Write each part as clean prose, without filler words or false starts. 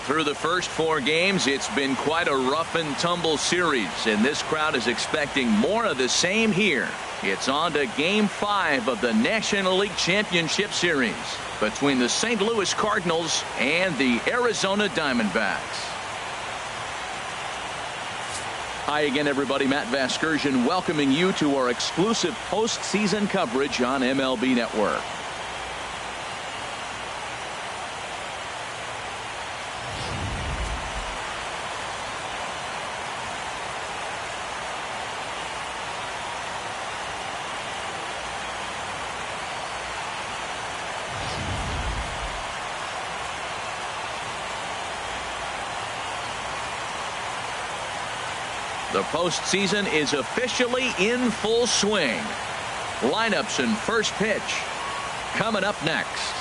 Through the first 4 games, it's been quite a rough and tumble series, and this crowd is expecting more of the same here. It's on to Game 5 of the National League Championship Series between the St. Louis Cardinals and the Arizona Diamondbacks. Hi again, everybody. Matt Vasgersian welcoming you to our exclusive postseason coverage on MLB Network. The postseason is officially in full swing. Lineups and first pitch coming up next.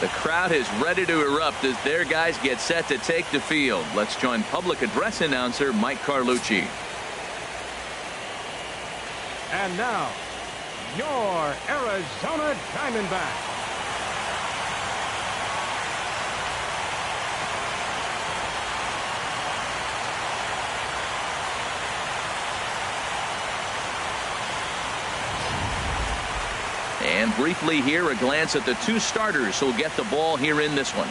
The crowd is ready to erupt as their guys get set to take the field. Let's join public address announcer Mike Carlucci. And now, your Arizona Diamondbacks. And briefly here, a glance at the 2 starters who'll get the ball here in this one.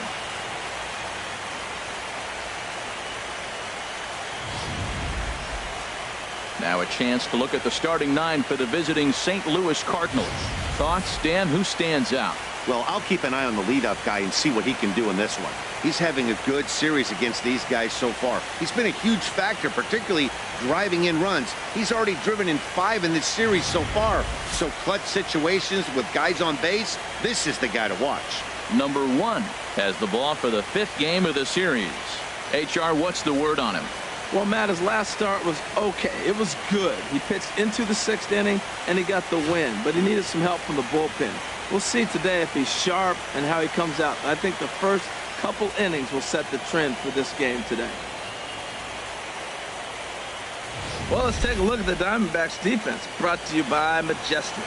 Now a chance to look at the starting 9 for the visiting St. Louis Cardinals. Thoughts, Dan? Who stands out? Well, I'll keep an eye on the leadoff guy and see what he can do in this one. He's having a good series against these guys so far. He's been a huge factor, particularly driving in runs. He's already driven in 5 in this series so far. So clutch situations with guys on base, this is the guy to watch. Number 1 has the ball for the 5th game of the series. HR, what's the word on him? Well, Matt, his last start was okay. It was good. He pitched into the 6th inning, and he got the win, but he needed some help from the bullpen. We'll see today if he's sharp and how he comes out. I think the first couple innings will set the trend for this game today. Well, let's take a look at the Diamondbacks defense, brought to you by Majestic.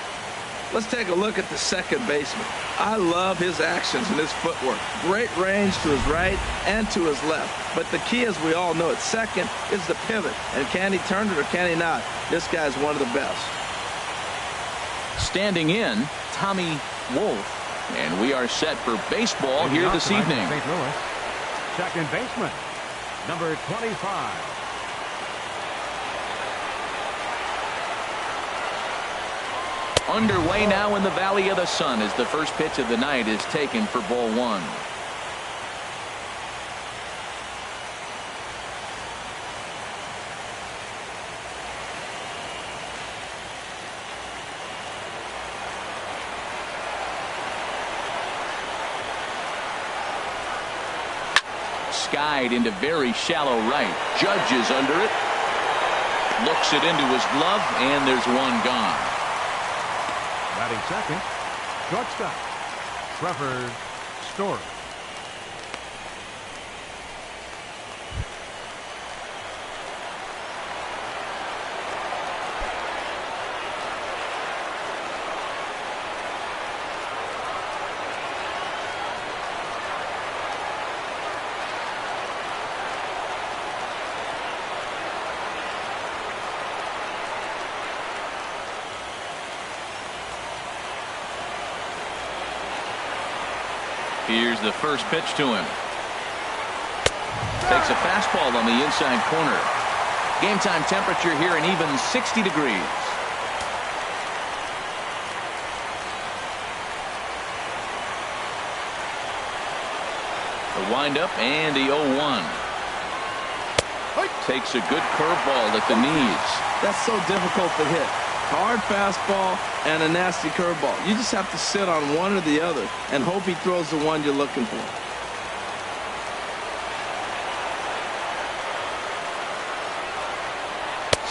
Let's take a look at the second baseman. I love his actions and his footwork. Great range to his right and to his left. But the key, as we all know, at second is the pivot. And can he turn it or can he not? This guy's one of the best. Standing in, Tommy Wolf. And we are set for baseball here this evening. St. Louis, second baseman, number 25. Underway now in the Valley of the Sun as the first pitch of the night is taken for ball 1. Skied into very shallow right. Judge is under it. Looks it into his glove, and there's one gone. Batting second, shortstop, Trevor Story. Here's the first pitch to him. Takes a fastball on the inside corner. Game time temperature here an even 60 degrees. The windup and the 0-1. Takes a good curveball at the knees. That's so difficult to hit. Hard fastball and a nasty curveball. You just have to sit on one or the other and hope he throws the one you're looking for.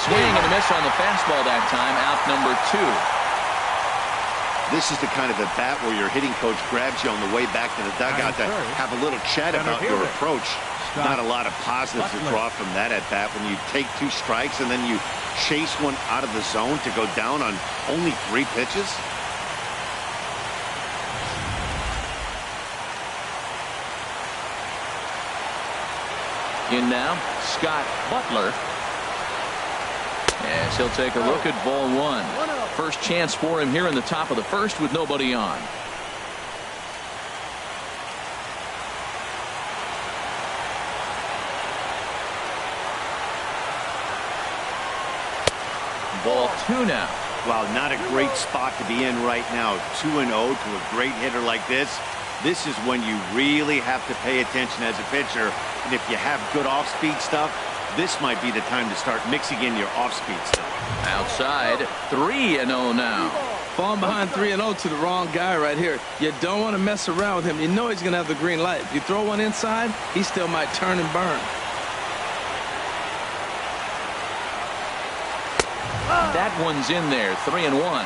Swing and a miss on the fastball that time. Out number 2. This is the kind of at bat where your hitting coach grabs you on the way back to the dugout to have a little chat about your approach. Not a lot of positives to draw from that at bat when you take 2 strikes and then you chase one out of the zone to go down on only 3 pitches? In now, Scott Butler. As he'll take a look at ball 1. First chance for him here in the top of the first with nobody on. Ball 2 now. Wow, not a great spot to be in right now. 2-0 to a great hitter like this. This is when you really have to pay attention as a pitcher. And if you have good off-speed stuff, this might be the time to start mixing in your off-speed stuff. Outside, 3-0 now. Falling behind 3-0 to the wrong guy right here. You don't want to mess around with him. You know he's going to have the green light. If you throw one inside, he still might turn and burn. That one's in there, 3-1.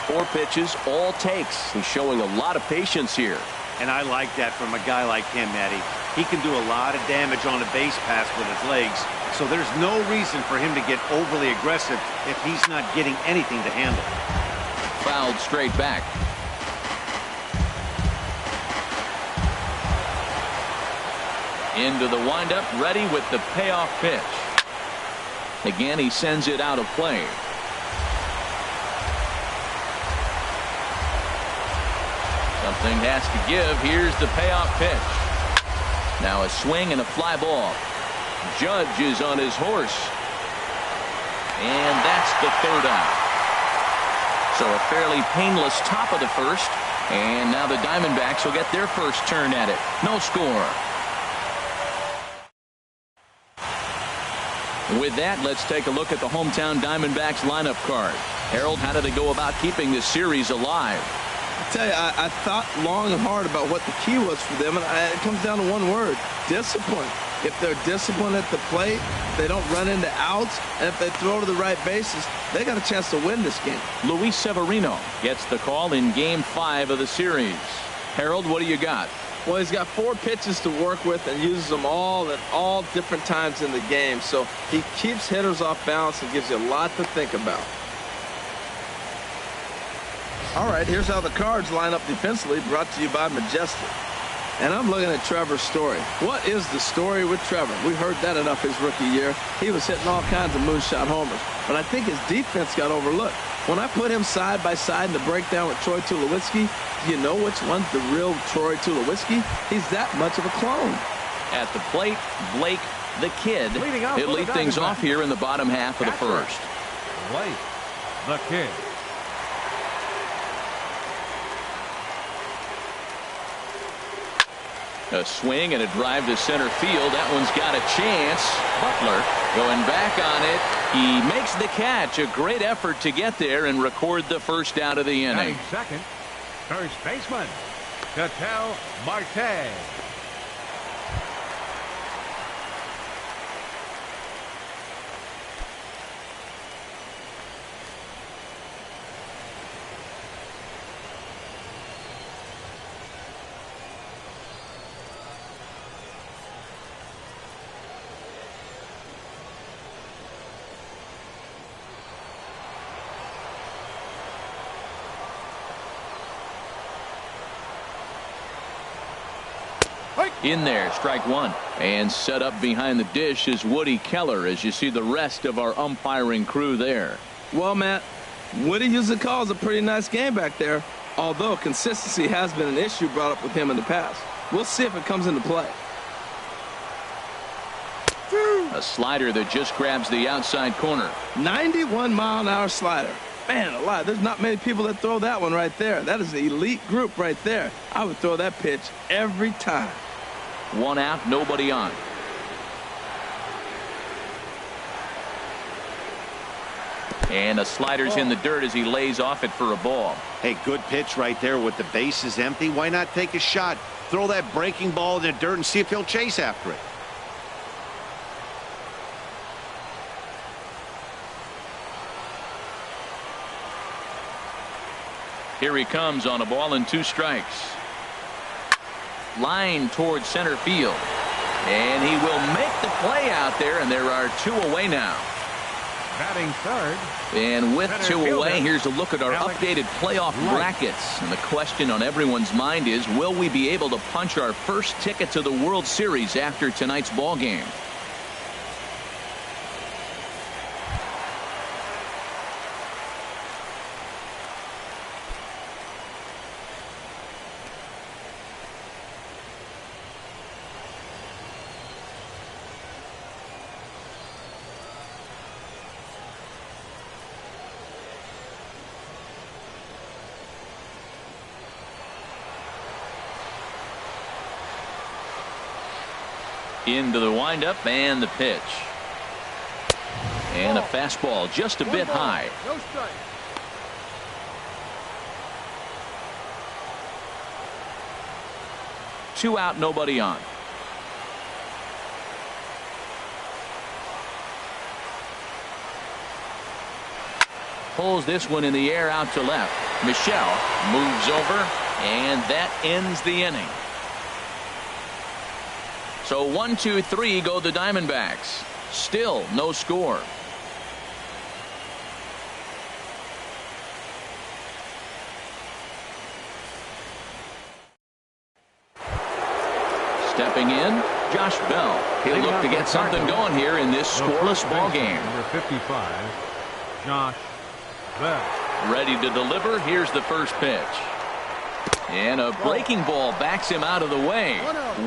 4 pitches, all takes. He's showing a lot of patience here. And I like that from a guy like him, Eddie. He can do a lot of damage on a base pass with his legs, so there's no reason for him to get overly aggressive if he's not getting anything to handle. Fouled straight back. Into the windup, ready with the payoff pitch. Again, he sends it out of play. Something has to give. Here's the payoff pitch. Now a swing and a fly ball. Judge is on his horse. And that's the 3rd out. So a fairly painless top of the first. And now the Diamondbacks will get their first turn at it. No score. With that, let's take a look at the hometown Diamondbacks lineup card. Harold, how do they go about keeping this series alive? I tell you, I thought long and hard about what the key was for them, and it comes down to one word: discipline. If they're disciplined at the plate, they don't run into outs, and if they throw to the right bases, they got a chance to win this game. Luis Severino gets the call in Game 5 of the series. Harold, what do you got? Well, he's got 4 pitches to work with and uses them all at all different times in the game, so he keeps hitters off balance and gives you a lot to think about. All right, here's how the Cards line up defensively, brought to you by Majestic. And I'm looking at Trevor's story. What is the story with Trevor? We heard that enough his rookie year. He was hitting all kinds of moonshot homers, but I think his defense got overlooked. When I put him side by side in the breakdown with Troy Tulowitzki, do you know which one's the real Troy Tulowitzki? He's that much of a clone. At the plate, Blake the Kid. He'll lead things off here in the bottom half of the first. Blake the Kid. A swing and a drive to center field. That one's got a chance. Butler going back on it. He makes the catch. A great effort to get there and record the first out of the inning. Second, first baseman, Ketel Marte. In there, strike 1. And set up behind the dish is Woody Keller as you see the rest of our umpiring crew there. Well, Matt, Woody usually calls a pretty nice game back there, although consistency has been an issue brought up with him in the past. We'll see if it comes into play. A slider that just grabs the outside corner. 91-mile-an-hour slider. Man alive, there's not many people that throw that one right there. That is an elite group right there. I would throw that pitch every time. 1 out, nobody on. And a slider's in the dirt as he lays off it for a ball. Hey, good pitch right there with the bases empty. Why not take a shot? Throw that breaking ball in the dirt and see if he'll chase after it. Here he comes on a ball and 2 strikes. Line towards center field. And he will make the play out there, and there are 2 away now. Batting third. And with Center 2 away, fielder, here's a look at our Alex updated playoff Wright. brackets. And the question on everyone's mind is, will we be able to punch our first ticket to the World Series after tonight's ball game? Into the windup and the pitch. And a fastball just a bit high. No strike. Two out, nobody on. Pulls this one in the air out to left. Michelle moves over, and that ends the inning. So 1-2-3 go the Diamondbacks. Still no score. Stepping in, Josh Bell. He'll look to get something going here in this scoreless ball game. Number 55, Josh Bell. Ready to deliver. Here's the first pitch. And a breaking ball backs him out of the way.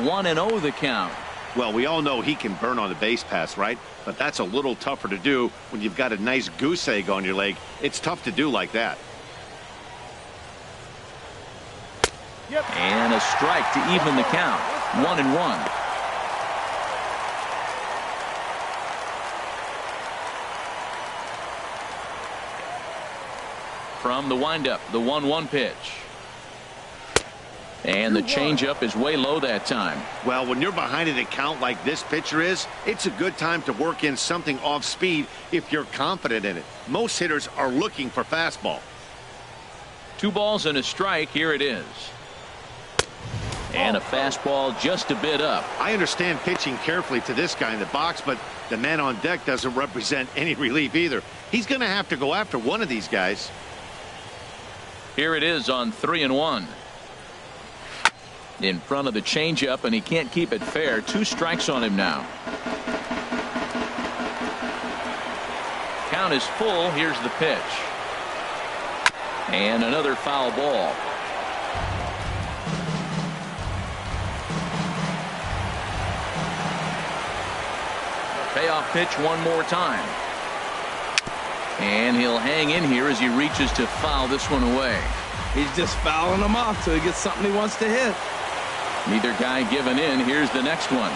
1-0 the count. Well, we all know he can burn on the base pass, right? But that's a little tougher to do when you've got a nice goose egg on your leg. It's tough to do like that. And a strike to even the count. 1-1. From the windup, the 1-1 pitch. And the changeup is way low that time. Well, when you're behind an account like this pitcher is, it's a good time to work in something off speed if you're confident in it. Most hitters are looking for fastball. 2 balls and a strike. Here it is. And a fastball just a bit up. I understand pitching carefully to this guy in the box, but the man on deck doesn't represent any relief either. He's going to have to go after one of these guys. Here it is on 3-1. In front of the changeup, and he can't keep it fair. 2 strikes on him now. Count is full. Here's the pitch. And another foul ball. Payoff pitch one more time. And he'll hang in here as he reaches to foul this one away. He's just fouling them off till he gets something he wants to hit. Neither guy giving in. Here's the next one.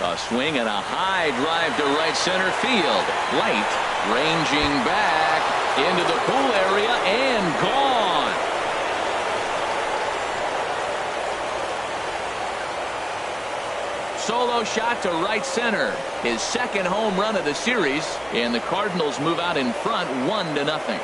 A swing and a high drive to right center field. Light ranging back into the pool area and gone. Solo shot to right center. His second home run of the series, and the Cardinals move out in front 1-0.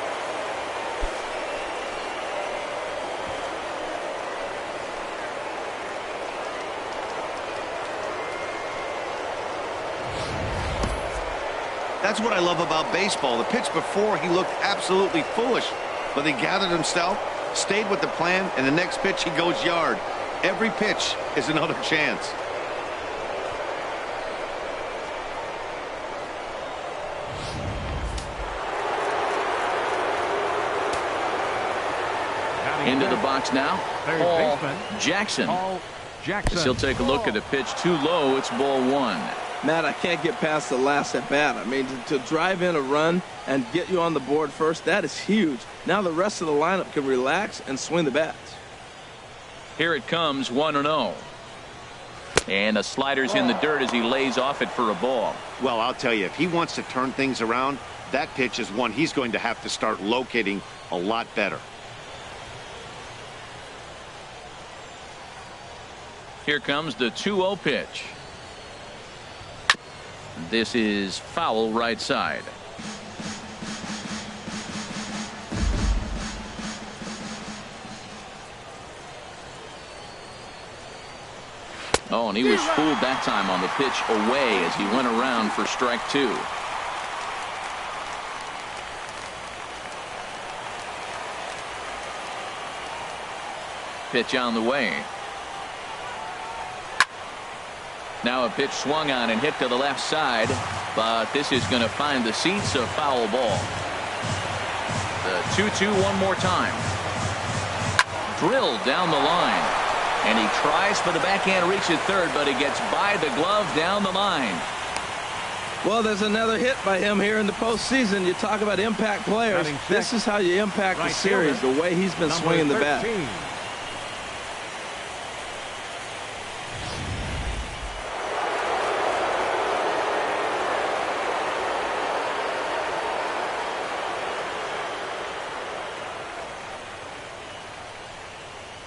That's what I love about baseball. The pitch before, he looked absolutely foolish, but he gathered himself, stayed with the plan, and the next pitch he goes yard. Every pitch is another chance. Into the box now, Paul Jackson. As he'll take a look at the pitch too low. It's ball 1. Matt, I can't get past the last at bat. I mean, to drive in a run and get you on the board first, that is huge. Now the rest of the lineup can relax and swing the bats. Here it comes, 1-0. And the slider's in the dirt as he lays off it for a ball. Well, I'll tell you, if he wants to turn things around, that pitch is one he's going to have to start locating a lot better. Here comes the 2-0 pitch. This is foul right side. Oh, and he was fooled that time on the pitch away as he went around for strike 2. pitch on the way. Now a pitch swung on and hit to the left side, but this is going to find the seats, a foul ball. The 2-2 one more time. Drilled down the line, and he tries for the backhand reach at third, but he gets by the glove down the line. Well, there's another hit by him here in the postseason. You talk about impact players. This is how you impact the series, the way he's been swinging the bat.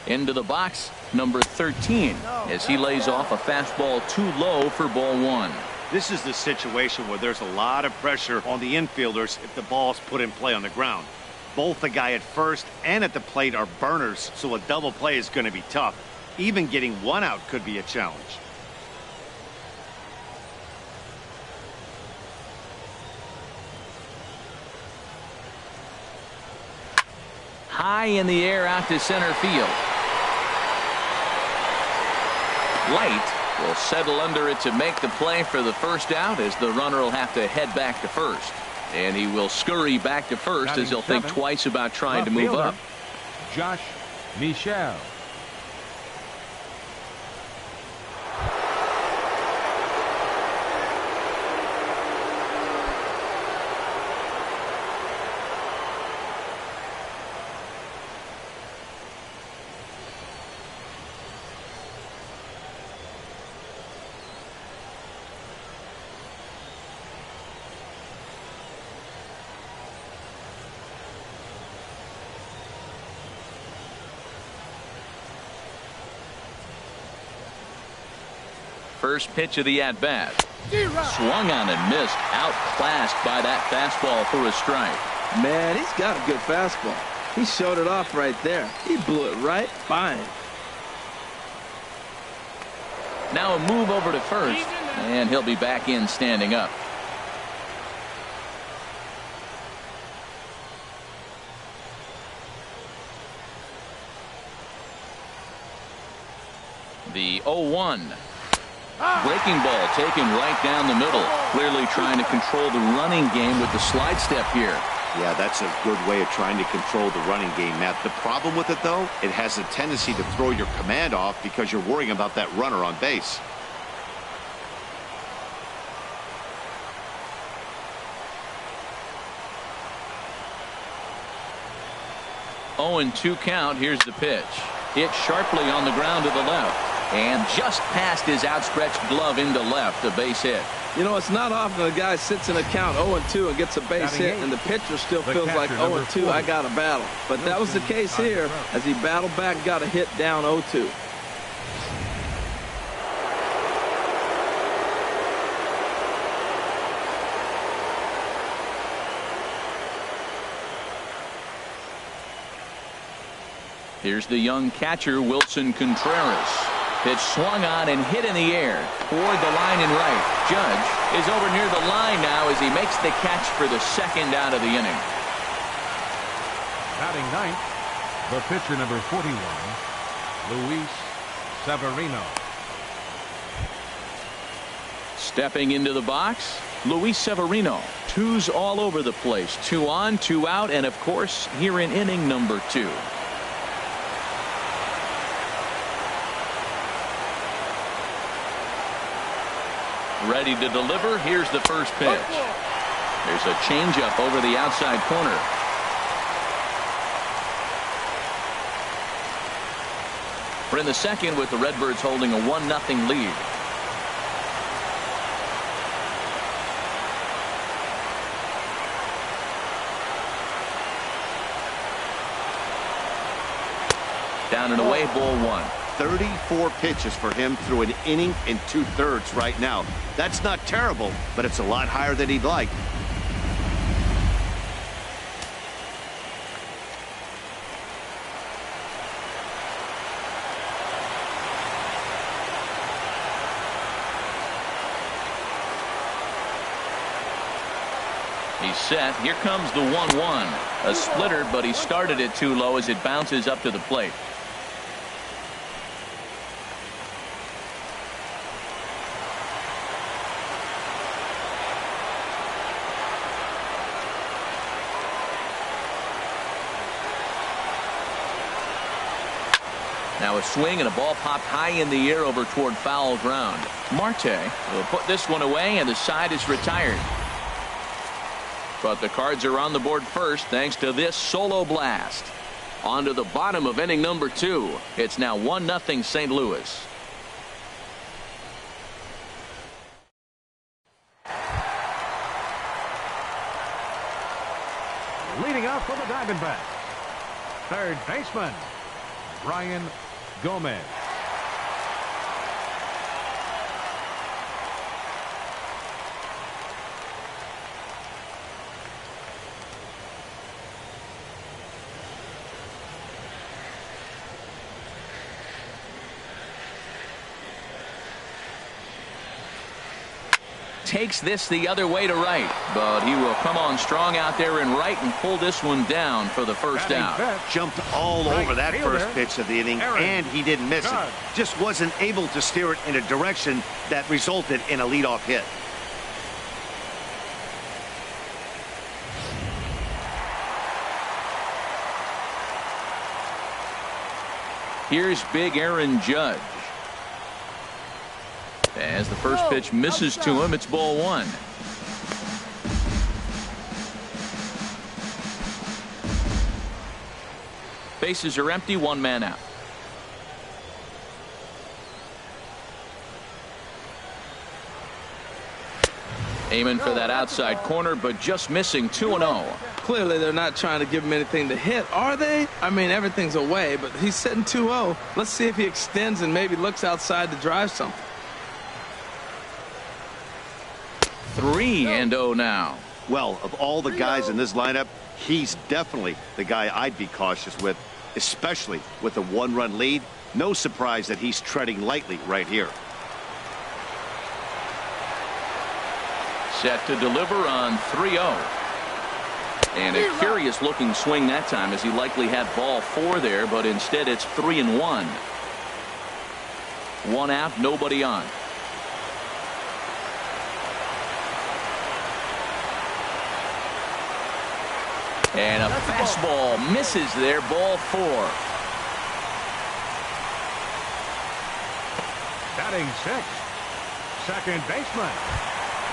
Into the box, number 13, as he lays off a fastball too low for ball one. This is the situation where there's a lot of pressure on the infielders if the ball's put in play on the ground. Both the guy at first and at the plate are burners, so a double play is going to be tough. Even getting one out could be a challenge. High in the air out to center field. Light will settle under it to make the play for the first out, as the runner will have to head back to first. And he will scurry back to first as he'll think twice about trying to move up. Josh Michel. First pitch of the at-bat. Swung on and missed. Outclassed by that fastball for a strike. Man, he's got a good fastball. He showed it off right there. He blew it right by him. Now a move over to first, and he'll be back in standing up. The 0-1. Breaking ball taken right down the middle. Clearly trying to control the running game with the slide step here. Yeah, that's a good way of trying to control the running game, Matt. The problem with it, though, it has a tendency to throw your command off because you're worrying about that runner on base. Oh, and 2 count. Here's the pitch. Hit sharply on the ground to the left. And just past his outstretched glove into left, a base hit. You know, it's not often a guy sits in a count 0-2 and gets a base hit, and the pitcher still feels like 0-2, I got a battle. But that was the case here as he battled back, got a hit down 0-2. Here's the young catcher, Wilson Contreras. Pitch swung on and hit in the air toward the line and right. Judge is over near the line now as he makes the catch for the second out of the inning. Batting ninth, the pitcher number 41, Luis Severino. Stepping into the box, Luis Severino. 2s all over the place. 2 on, 2 out, and of course here in inning number 2. Ready to deliver. Here's the first pitch. There's a changeup over the outside corner. We're in the second with the Redbirds holding a 1-0 lead. Down and away, ball 1. 34 pitches for him through an inning and 2/3 right now. That's not terrible, but it's a lot higher than he'd like. He's set. Here comes the 1-1. A splitter, but he started it too low as it bounces up to the plate. Now a swing and a ball popped high in the air over toward foul ground. Marte will put this one away, and the side is retired. But the Cards are on the board first thanks to this solo blast. On to the bottom of inning number 2. It's now 1-0 St. Louis. Leading off for the Diamondbacks, third baseman, Brian Gomez. Takes this the other way to right, but he will come on strong out there in right and pull this one down for the first out. Jumped all over that first pitch of the inning, and he didn't miss it. Just wasn't able to steer it in a direction that resulted in a leadoff hit. Here's big Aaron Judge. As the first pitch misses to him, it's ball 1. Bases are empty, 1 man out. Aiming for that outside corner, but just missing 2-0. Clearly, they're not trying to give him anything to hit, are they? I mean, everything's away, but he's sitting 2-0. Let's see if he extends and maybe looks outside to drive something. 3-0 now. Well, of all the guys in this lineup, he's definitely the guy I'd be cautious with, especially with a 1-run lead. No surprise that he's treading lightly right here. Set to deliver on 3-0. And a curious looking swing that time, as he likely had ball 4 there, but instead it's 3-1. 1 out, nobody on. And a fastball misses there, ball 4. Batting 6th, second baseman,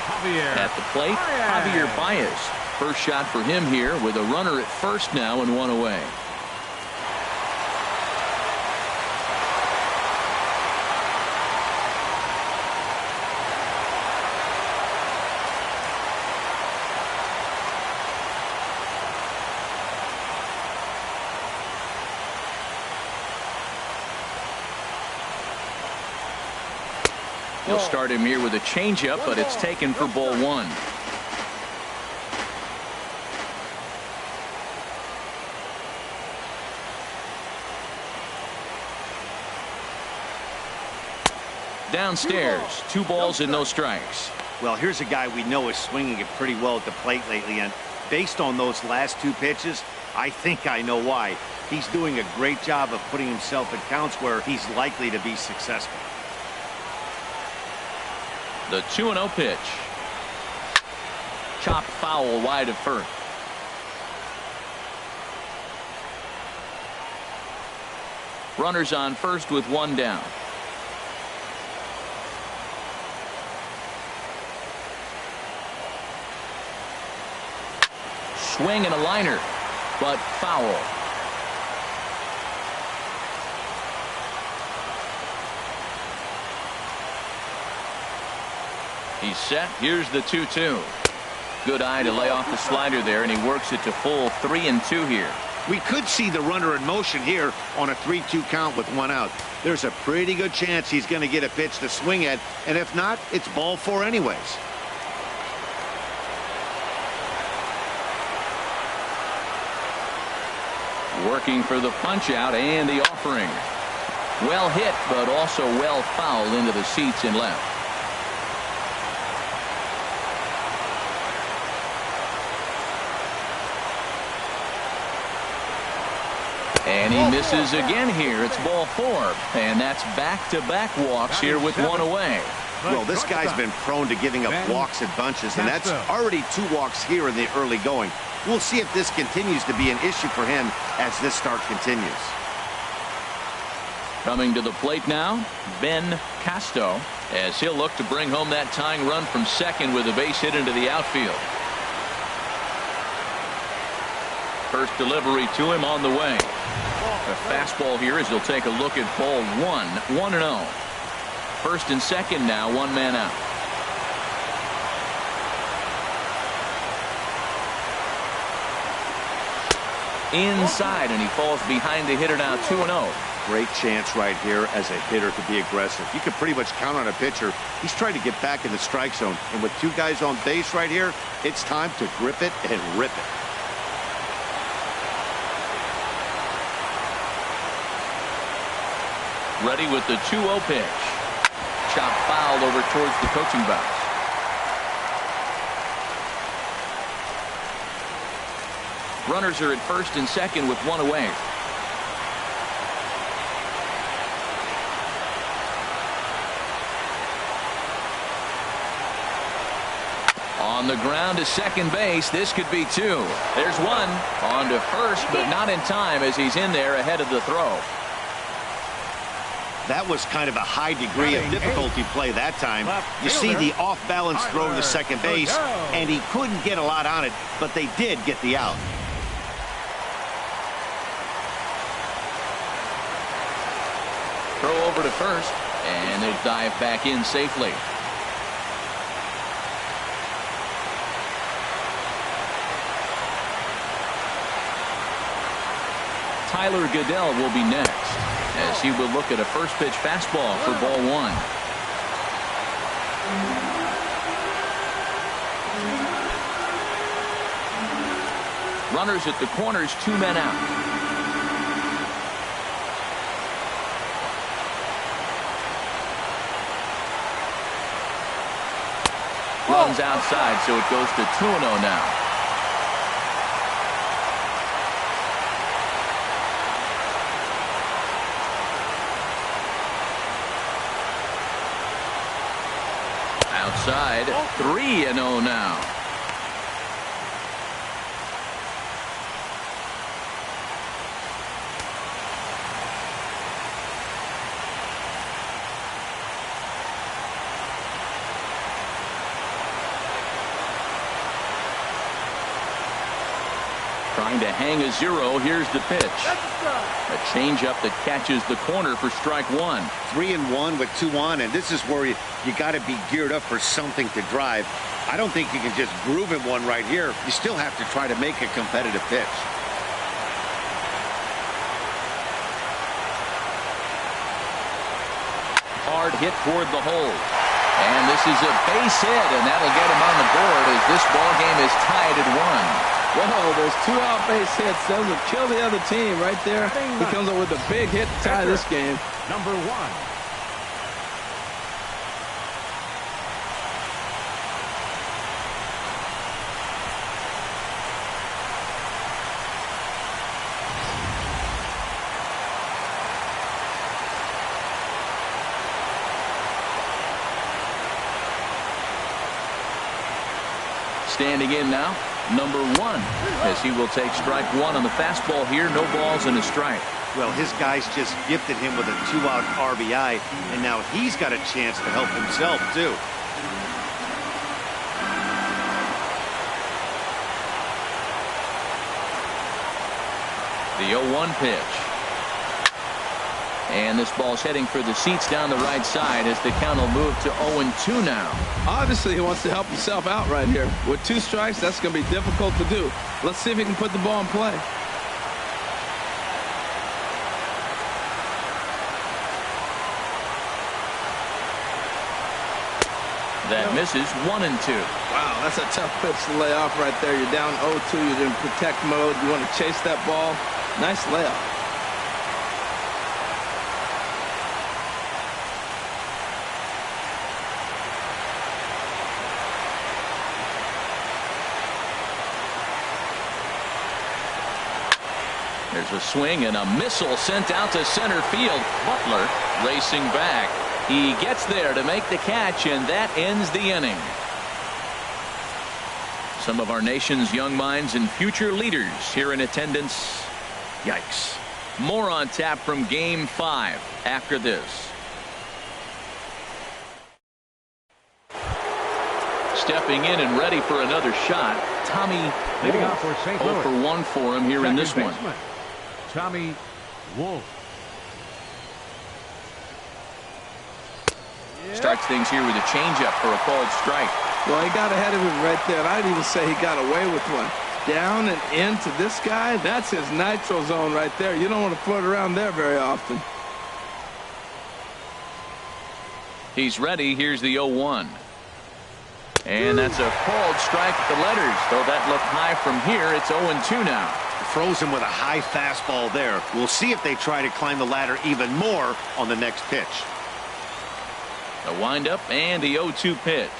Javier. At the plate, Javier Baez. First shot for him here with a runner at first now and 1 away. He'll start him here with a changeup, but it's taken for ball 1. Downstairs, 2 balls and no strikes. Well, here's a guy we know is swinging it pretty well at the plate lately, and based on those last 2 pitches, I think I know why. He's doing a great job of putting himself in counts where he's likely to be successful. The 2-0 pitch. Chopped foul wide of first. Runners on first with 1 down. Swing and a liner, but foul. He's set. Here's the 2-2. Good eye to lay off the slider there, and he works it to full 3-2 here. We could see the runner in motion here on a 3-2 count with 1 out. There's a pretty good chance he's going to get a pitch to swing at, and if not, it's ball 4 anyways. Working for the punch out and the offering. Well hit, but also well fouled into the seats and left. And he misses again here. It's ball 4. And that's back-to-back walks here with 1 away. Well, this guy's been prone to giving up walks in bunches, and that's already 2 walks here in the early going. We'll see if this continues to be an issue for him as this start continues. Coming to the plate now, Ben Casto, as he'll look to bring home that tying run from second with a base hit into the outfield. First delivery to him on the way. A fastball here as he'll take a look at ball one. 1-0. First and second now, one man out. Inside, and he falls behind the hitter now. 2-0. Great chance right here as a hitter to be aggressive. You can pretty much count on a pitcher. He's trying to get back in the strike zone. And with two guys on base right here, it's time to grip it and rip it. Ready with the 2-0 pitch. Chop foul over towards the coaching box. Runners are at first and second with one away. On the ground to second base. This could be two. There's one. On to first, but not in time as he's in there ahead of the throw. That was kind of a high degree of difficulty play that time. You see the off-balance throw to second base, and he couldn't get a lot on it, but they did get the out. Throw over to first, and they dive back in safely. Tyler Goodell will be next, as he will look at a first pitch fastball for ball one. Runners at the corners, two men out. Runs outside, so it goes to 2-0 now. Outside, 3-0 now. Trying to hang a zero. Here's the pitch. A changeup that catches the corner for strike one. 3-1 with 2 on, and this is where you got to be geared up for something to drive. I don't think you can just groove him one right here. You still have to try to make a competitive pitch. Hard hit toward the hole. And this is a base hit, and that'll get him on the board as this ball game is tied at 1. Whoa, those 2 out base hits. Those will kill the other team right there. He comes up with a big hit to tie this game. Number 1. Standing in now, number 1, as he will take strike one on the fastball here. No balls and a strike. Well, his guys just gifted him with a 2-out RBI, and now he's got a chance to help himself, too. The 0-1 pitch. And this ball's heading for the seats down the right side as the count will move to 0-2 now. Obviously, he wants to help himself out right here. With 2 strikes, that's going to be difficult to do. Let's see if he can put the ball in play. That misses. 1-2. Wow, that's a tough pitch to lay off right there. You're down 0-2. You're in protect mode. You want to chase that ball. Nice layoff. There's a swing and a missile sent out to center field. Butler racing back. He gets there to make the catch, and that ends the inning. Some of our nation's young minds and future leaders here in attendance. Yikes. More on tap from Game 5 after this. Stepping in and ready for another shot, Tommy Leading off for St. Louis. 0 for 1 for him here in this one. Tommy Wolf. Starts things here with a changeup for a called strike. Well, he got ahead of him right there. And I'd even say he got away with one. Down and into this guy, that's his nitro zone right there. You don't want to float around there very often. He's ready. Here's the 0-1. And that's a called strike at the letters. Though that looked high from here, it's 0-2 now. Throws him with a high fastball there. We'll see if they try to climb the ladder even more on the next pitch. The windup and the 0-2 pitch.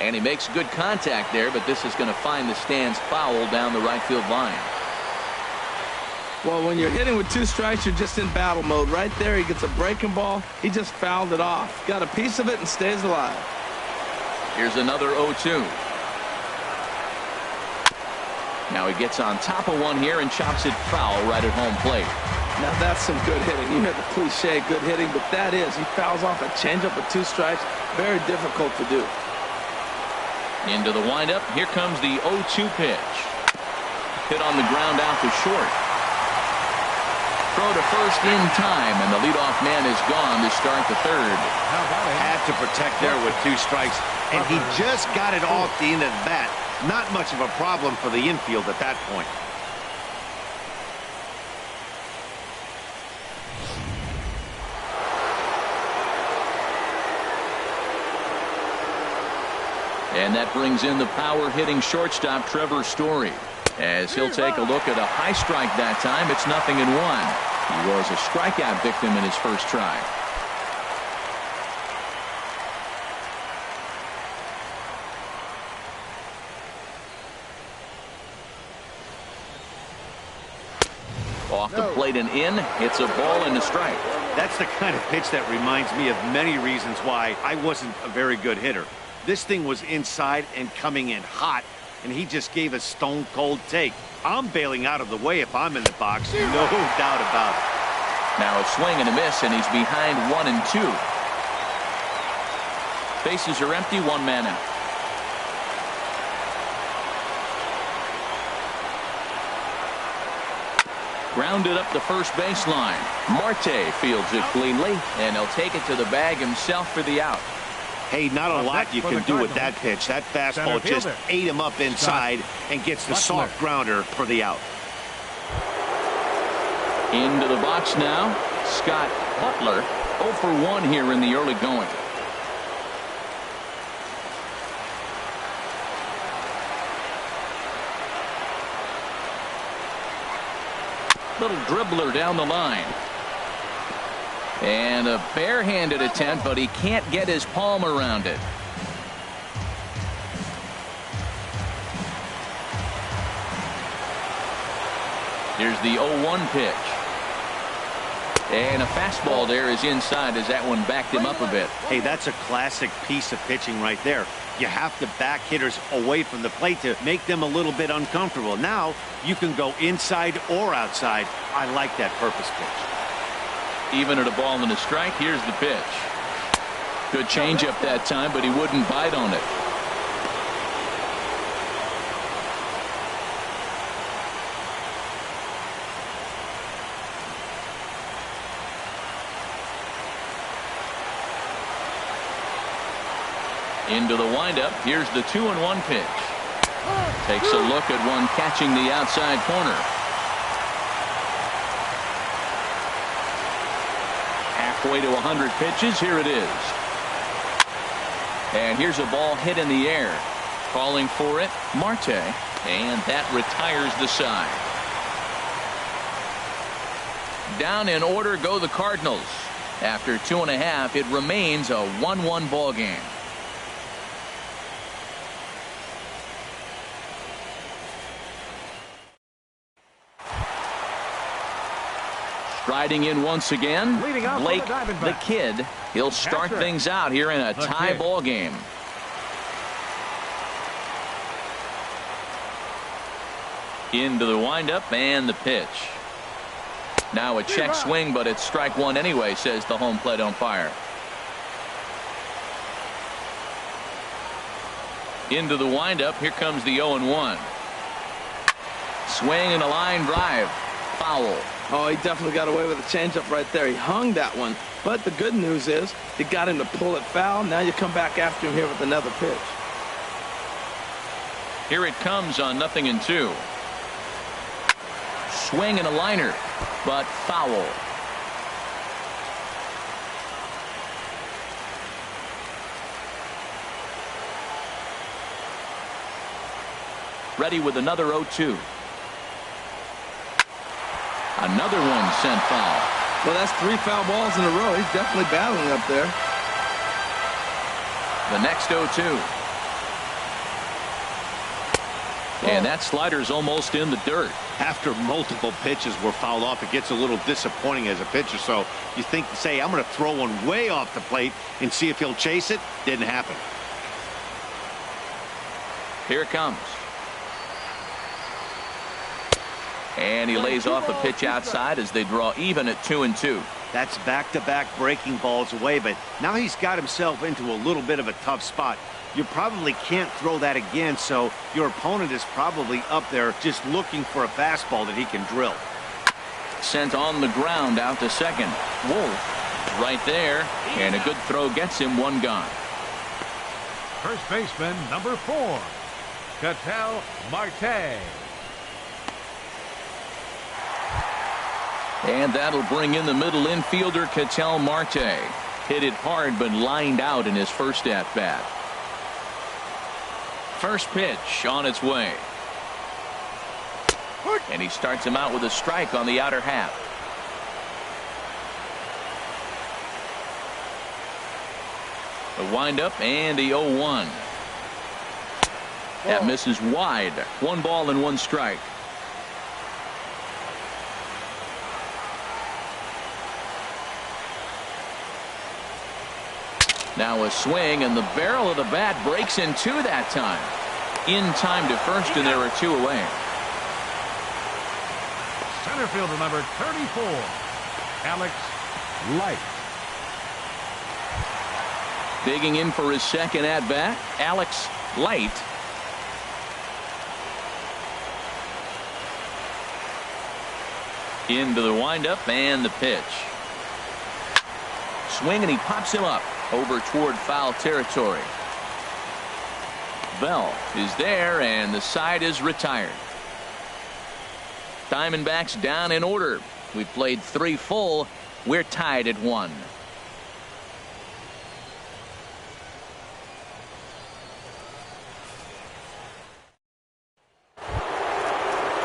And he makes good contact there, but this is going to find the stands foul down the right field line. Well, when you're hitting with 2 strikes, you're just in battle mode. Right there, he gets a breaking ball. He just fouled it off. Got a piece of it and stays alive. Here's another 0-2. Now he gets on top of one here and chops it foul right at home plate. Now that's some good hitting. You hear the cliche good hitting, but that is. He fouls off a changeup with 2 strikes. Very difficult to do. Into the windup. Here comes the 0-2 pitch. Hit on the ground out to short. Throw to first in time, and the leadoff man is gone to start the third. Had to protect there with 2 strikes, and he just got it off the end of the bat. Not much of a problem for the infield at that point. And that brings in the power-hitting shortstop Trevor Story. As he'll take a look at a high strike that time, it's 0-1. He was a strikeout victim in his first try. Off the plate and in. It's a ball and a strike. That's the kind of pitch that reminds me of many reasons why I wasn't a very good hitter. This thing was inside and coming in hot, and he just gave a stone-cold take. I'm bailing out of the way if I'm in the box, no doubt about it. Now a swing and a miss, and he's behind 1-2. Bases are empty, 1 man out. Grounded up the first baseline. Marte fields it cleanly, and he'll take it to the bag himself for the out. Hey, not a lot you can do with that pitch. That fastball just ate him up inside and gets the soft grounder for the out. Into the box now, Scott Butler, 0 for 1 here in the early going. Little dribbler down the line. And a barehanded attempt, but he can't get his palm around it. Here's the 0-1 pitch. And a fastball there is inside as that one backed him up a bit. Hey, that's a classic piece of pitching right there. You have to back hitters away from the plate to make them a little bit uncomfortable. Now you can go inside or outside. I like that purpose pitch. Even at a ball and a strike, here's the pitch. Good changeup that time, but he wouldn't bite on it. Into the windup. Here's the 2-1 pitch. Takes a look at one catching the outside corner. Halfway to 100 pitches. Here it is. And here's a ball hit in the air. Calling for it, Marte. And that retires the side. Down in order go the Cardinals. After 2.5, it remains a 1-1 ball game. Striding in once again, Blake the Kid. He'll start things out here in a tie ball game. Into the windup and the pitch. Now a check swing, but it's strike one anyway, says the home plate umpire. Into the windup. Here comes the 0-1. Swing and a line drive. Foul. Oh, he definitely got away with a changeup right there. He hung that one. But the good news is it got him to pull it foul. Now you come back after him here with another pitch. Here it comes on 0-2. Swing and a liner, but foul. Ready with another 0-2. Another one sent foul. Well, that's 3 foul balls in a row. He's definitely battling up there. The next 0-2. And that slider's almost in the dirt. After multiple pitches were fouled off, it gets a little disappointing as a pitcher. So you think, say, I'm going to throw one way off the plate and see if he'll chase it. Didn't happen. Here it comes. And he lays off a pitch outside as they draw even at 2-2. That's back-to-back breaking balls away, but now he's got himself into a little bit of a tough spot. You probably can't throw that again, so your opponent is probably up there just looking for a fastball that he can drill. Sent on the ground out to second. Wolf right there, and a good throw gets him one gone. First baseman, number 4, Ketel Marte. And that'll bring in the middle infielder, Ketel Marte. Hit it hard, but lined out in his first at-bat. First pitch on its way. And he starts him out with a strike on the outer half. The windup and the 0-1. That misses wide. 1 ball and 1 strike. Now a swing, and the barrel of the bat breaks in 2 that time. In time to first, and there are 2 away. Center fielder number 34, Alex Light. Digging in for his second at bat, Alex Light. Into the windup and the pitch. Swing, and he pops him up over toward foul territory. Bell is there, and the side is retired. Diamondbacks down in order. We've played 3 full. We're tied at 1.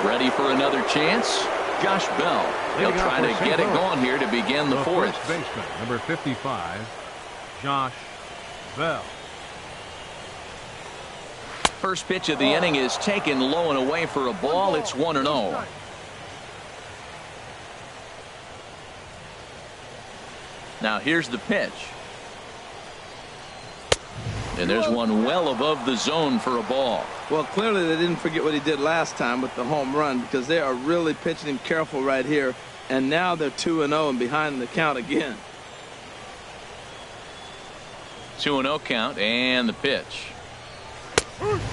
Ready for another chance? Josh Bell. He'll try to get it going here to begin the 4th. First baseman, number 55, Josh Bell. First pitch of the inning is taken low and away for a ball. It's 1-0. Now here's the pitch. And there's one well above the zone for a ball. Well, clearly they didn't forget what he did last time with the home run, because they are really pitching him careful right here. And now they're 2-0 and behind the count again. 2-0 count, and the pitch.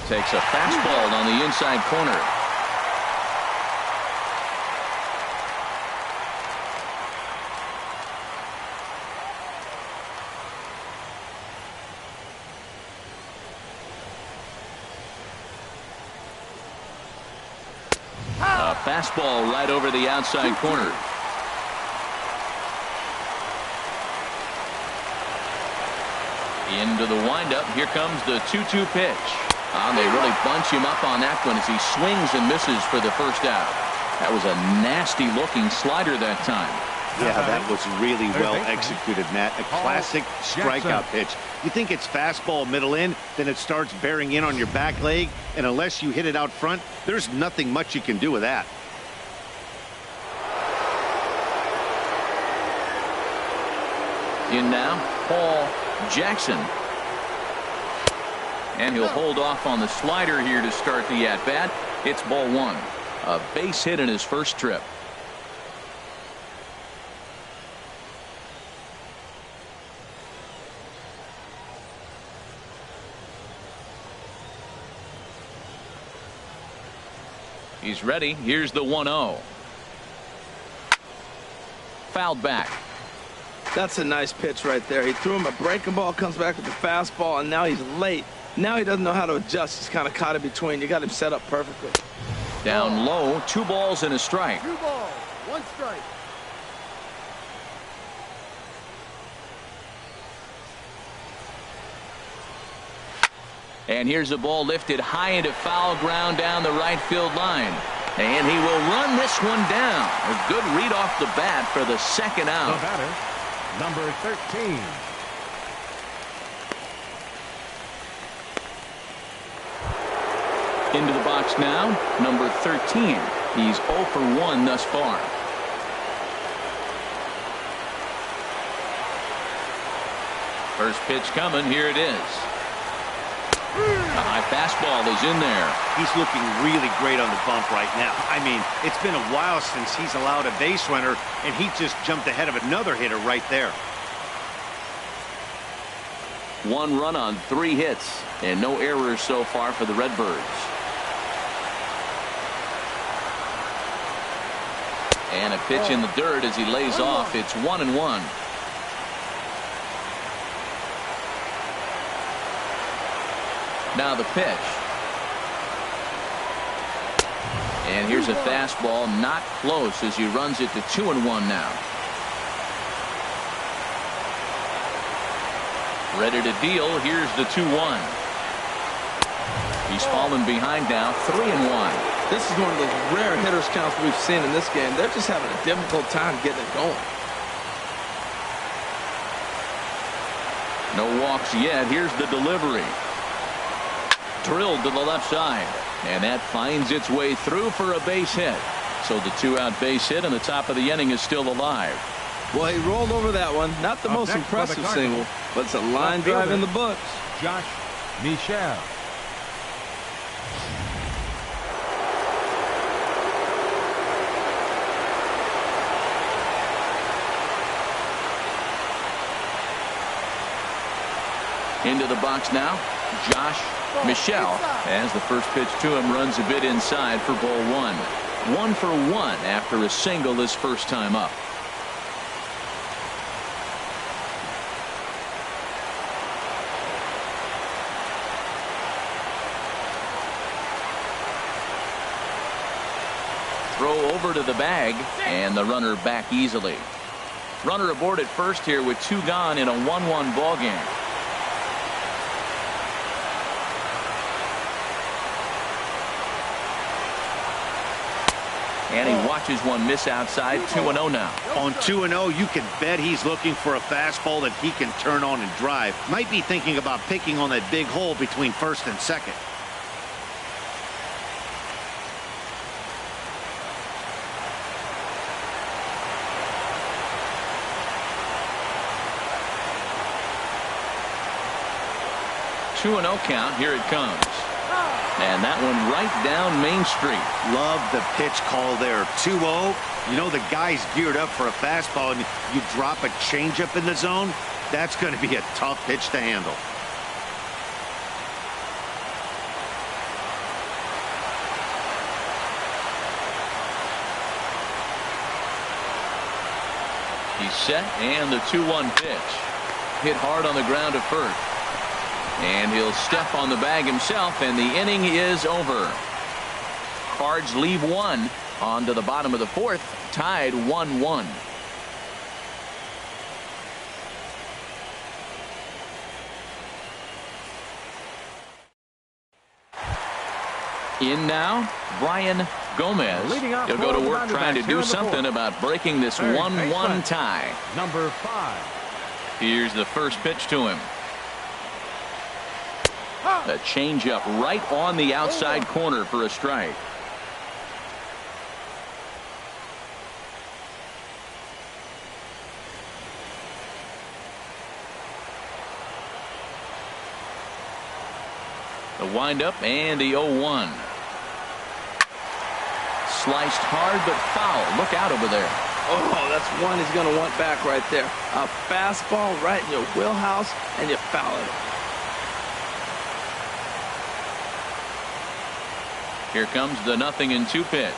Takes a fastball on the inside corner. A fastball right over the outside corner. Into the windup. Here comes the 2-2 pitch. They really bunch him up on that one as he swings and misses for the first out. That was a nasty looking slider that time. Yeah, that was really well executed, Matt. A classic strikeout pitch. You think it's fastball middle in, then it starts bearing in on your back leg, and unless you hit it out front, there's nothing much you can do with that. In now, Paul Jackson. And he'll hold off on the slider here to start the at-bat. It's ball 1. A base hit in his first trip. He's ready. Here's the 1-0. Fouled back. That's a nice pitch right there. He threw him a breaking ball, comes back with the fastball, and now he's late. Now he doesn't know how to adjust. He's kind of caught in between. You got him set up perfectly. Down low, 2 balls and a strike. 2 balls, 1 strike. And here's the ball lifted high into foul ground down the right field line. And he will run this one down. A good read off the bat for the second out. The batter, number 13. Into the box now, number 13. He's 0 for 1 thus far. First pitch coming. Here it is. A high fastball is in there. He's looking really great on the bump right now. I mean, it's been a while since he's allowed a base runner, and he just jumped ahead of another hitter right there. 1 run on 3 hits, and no errors so far for the Redbirds. And a pitch in the dirt as he lays off. It's 1-1. Now the pitch. And here's a fastball, not close, as he runs it to 2-1 now. Ready to deal. Here's the 2-1. He's fallen behind now, 3-1. This is one of those rare hitters counts we've seen in this game. They're just having a difficult time getting it going. No walks yet. Here's the delivery. Drilled to the left side. And that finds its way through for a base hit. So the 2-out base hit, and the top of the inning is still alive. Well, he rolled over that one. Not the most impressive single, but it's a line drive in the books. Josh Michel. Into the box now, Josh Michel, as the first pitch to him runs a bit inside for ball 1. 1 for 1 after a single his first time up. Throw over to the bag, and the runner back easily. Runner aboard at first here with 2 gone in a 1-1 ball game. And he watches one miss outside. 2-0 now. On 2-0, you can bet he's looking for a fastball that he can turn on and drive. Might be thinking about picking on that big hole between first and second. Two 2-0 count. Here it comes. And that one right down Main Street. Love the pitch call there. 2-0. You know the guy's geared up for a fastball, and you drop a changeup in the zone. That's going to be a tough pitch to handle. He's set, and the 2-1 pitch. Hit hard on the ground to first. And he'll step on the bag himself, and the inning is over. Cards leave one on to the bottom of the fourth, tied 1-1. In now, Brian Gomez. He'll go to work trying to do something about breaking this 1-1 tie. Number 5. Here's the first pitch to him. A changeup right on the outside corner for a strike. The windup and the 0-1. Sliced hard, but foul. Look out over there. Oh, that's one he's going to want back right there. A fastball right in your wheelhouse, and you foul it. Here comes the 0-2 pitch.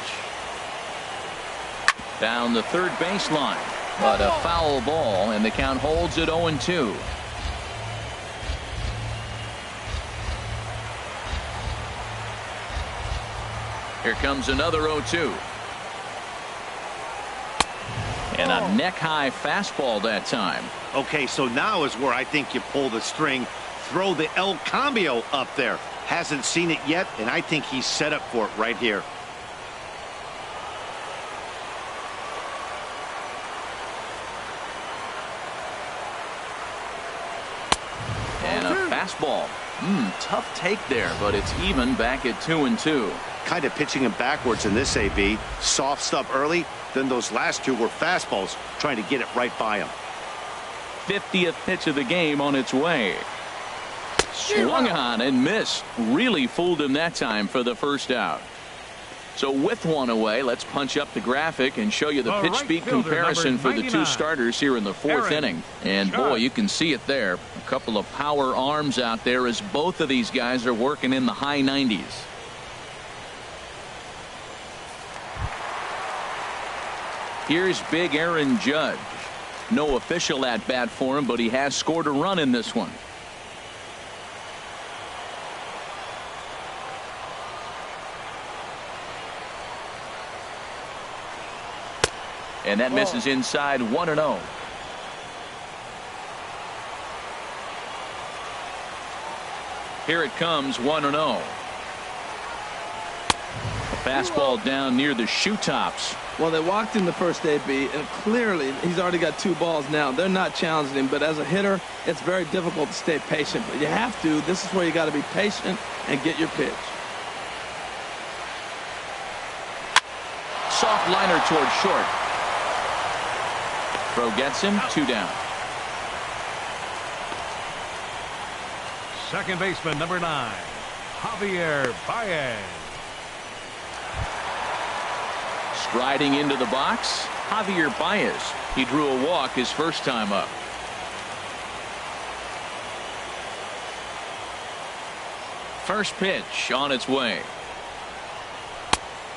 Down the third baseline, but a foul ball, and the count holds at 0-2. Here comes another 0-2. And a neck-high fastball that time. Okay, so now is where I think you pull the string. Throw the El Cambio up there. Hasn't seen it yet, and I think he's set up for it right here. And a fastball. Tough take there, but it's even back at 2-2. Kind of pitching him backwards in this AB. Soft stuff early, then those last two were fastballs, trying to get it right by him. 50th pitch of the game on its way. Swung on and missed. Really fooled him that time for the first out. So with one away, let's punch up the graphic and show you the pitch speed comparison for the two starters here in the fourth inning. And boy, you can see it there. A couple of power arms out there as both of these guys are working in the high 90s. Here's big Aaron Judge. No official at bat for him, but he has scored a run in this one. And that misses inside 1-0. Here it comes, 1-0. Fastball down near the shoe tops. Well, they walked in the first AB, and clearly he's already got 2 balls now. They're not challenging him, but as a hitter, it's very difficult to stay patient. But you have to. This is where you got to be patient and get your pitch. Soft liner towards short. Throw gets him, 2 down. Second baseman, number 9, Javier Baez. Striding into the box, Javier Baez. He drew a walk his first time up. First pitch on its way.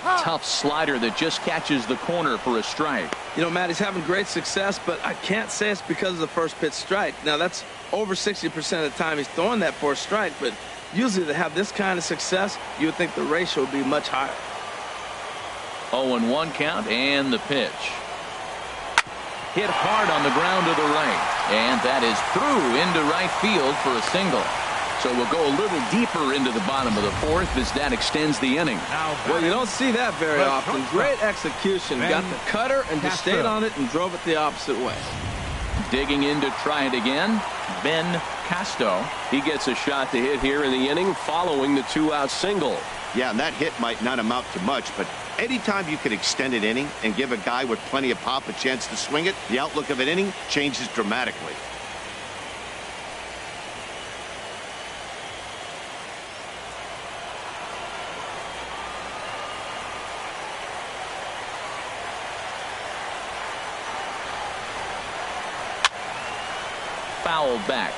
Tough slider that just catches the corner for a strike. You know, Matt, he's having great success, but I can't say it's because of the first pitch strike. Now, that's over 60% of the time he's throwing that for a strike, but usually to have this kind of success, you would think the ratio would be much higher. 0-1 count and the pitch. Hit hard on the ground to the right, and that is through into right field for a single. So we'll go a little deeper into the bottom of the fourth as that extends the inning. Well, you don't see that very often. Great execution. Got the cutter and just stayed on it and drove it the opposite way. Digging in to try it again, Ben Casto. He gets a shot to hit here in the inning following the 2-out single. Yeah, and that hit might not amount to much, but anytime you can extend an inning and give a guy with plenty of pop a chance to swing it, the outlook of an inning changes dramatically. Fouled back.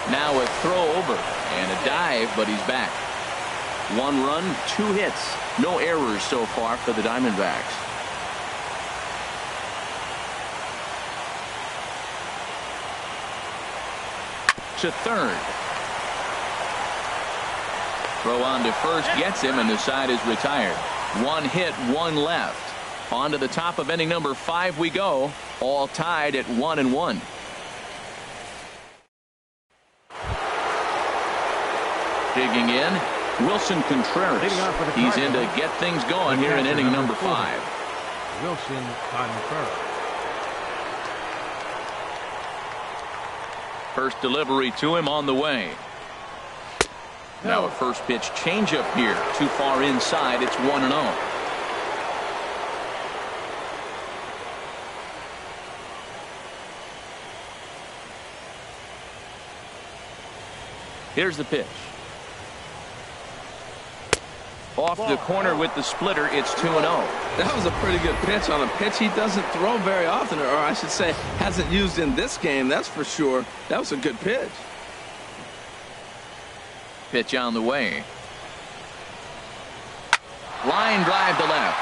Now a throw over and a dive, but he's back. 1 run, 2 hits. No errors so far for the Diamondbacks. To third. Throw on to first gets him, and the side is retired. 1 hit, 1 left. On to the top of inning number 5 we go. All tied at 1-1. Digging in, Wilson Contreras. He's in to get things going here in inning number 5. Wilson Contreras. First delivery to him on the way. Now a first pitch changeup here. Too far inside. It's 1-0. Here's the pitch. Off the corner with the splitter. It's 2-0. That was a pretty good pitch on a pitch he doesn't throw very often, or I should say hasn't used in this game, that's for sure. That was a good pitch. Pitch on the way. Line drive to left.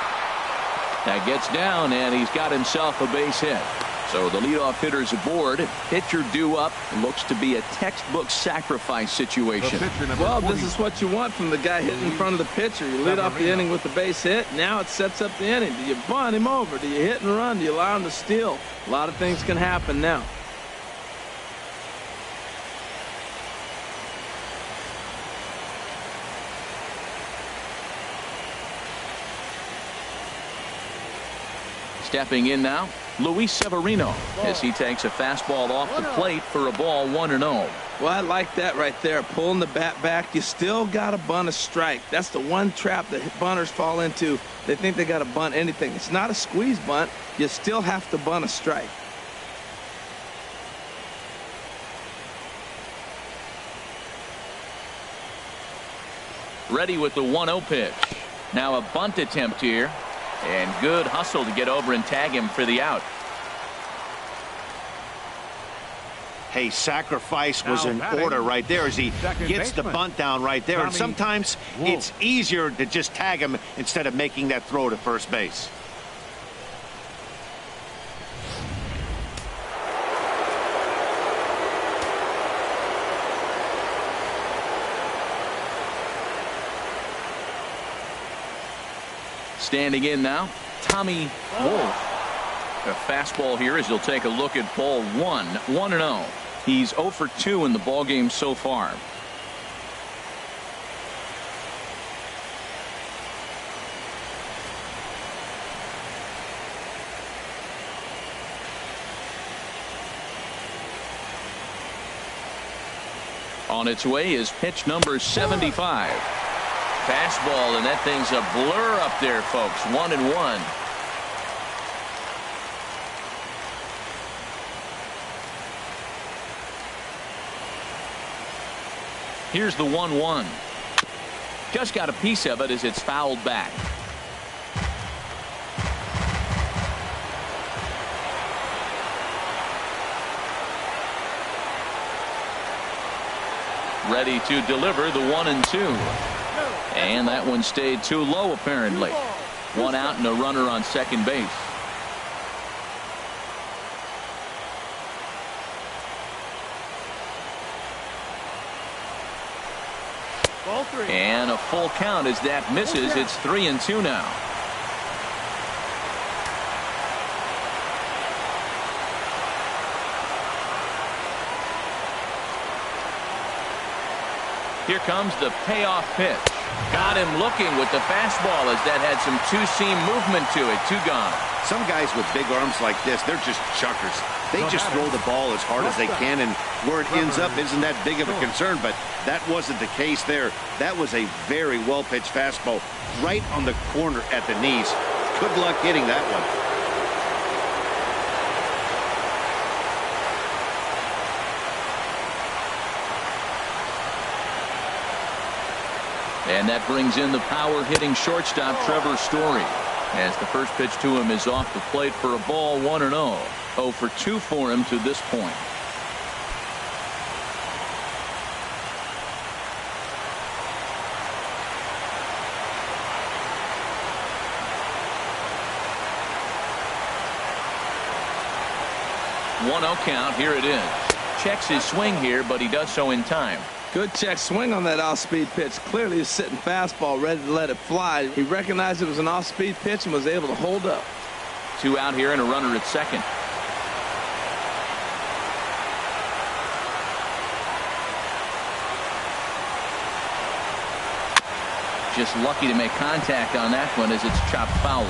That gets down, and he's got himself a base hit. So the leadoff hitter's aboard. Pitcher due up. Looks to be a textbook sacrifice situation. Well, this is what you want from the guy hitting in front of the pitcher. You lead off the inning with the base hit. Now it sets up the inning. Do you bunt him over? Do you hit and run? Do you allow him to steal? A lot of things can happen now. Stepping in now, Luis Severino, as he takes a fastball off the plate for a ball 1-0. Well, I like that right there. Pulling the bat back. You still got to bunt a strike. That's the one trap that bunters fall into. They think they got to bunt anything. It's not a squeeze bunt. You still have to bunt a strike. Ready with the 1-0 pitch. Now a bunt attempt here. And good hustle to get over and tag him for the out. Hey, sacrifice was in order right there as he gets the bunt down right there. And sometimes it's easier to just tag him instead of making that throw to first base. Standing in now, Tommy Wolf. A fastball here as he'll take a look at ball 1, 1-0. He's 0 for 2 in the ballgame so far. On its way is pitch number 75. Fastball, and that thing's a blur up there, folks. 1-1. Here's the 1-1. Just got a piece of it as it's fouled back. Ready to deliver the 1-2. And that one stayed too low, apparently. One out and a runner on second base. Ball 3. And a full count as that misses. It's 3-2 now. Here comes the payoff pitch. Got him looking with the fastball as that had some two-seam movement to it. 2 gone. Some guys with big arms like this, they're just chuckers. They just throw the ball as hard as they can, and where it ends up isn't that big of a concern, but that wasn't the case there. That was a very well-pitched fastball right on the corner at the knees. Good luck hitting that one. And that brings in the power-hitting shortstop Trevor Story, as the first pitch to him is off the plate for a ball 1-0. 0 for 2 for him to this point. One-0 count. Here it is. Checks his swing here, but he does so in time. Good check swing on that off-speed pitch. Clearly he's sitting fastball ready to let it fly. He recognized it was an off-speed pitch and was able to hold up. 2 out here and a runner at second. Just lucky to make contact on that one as it's chopped foul.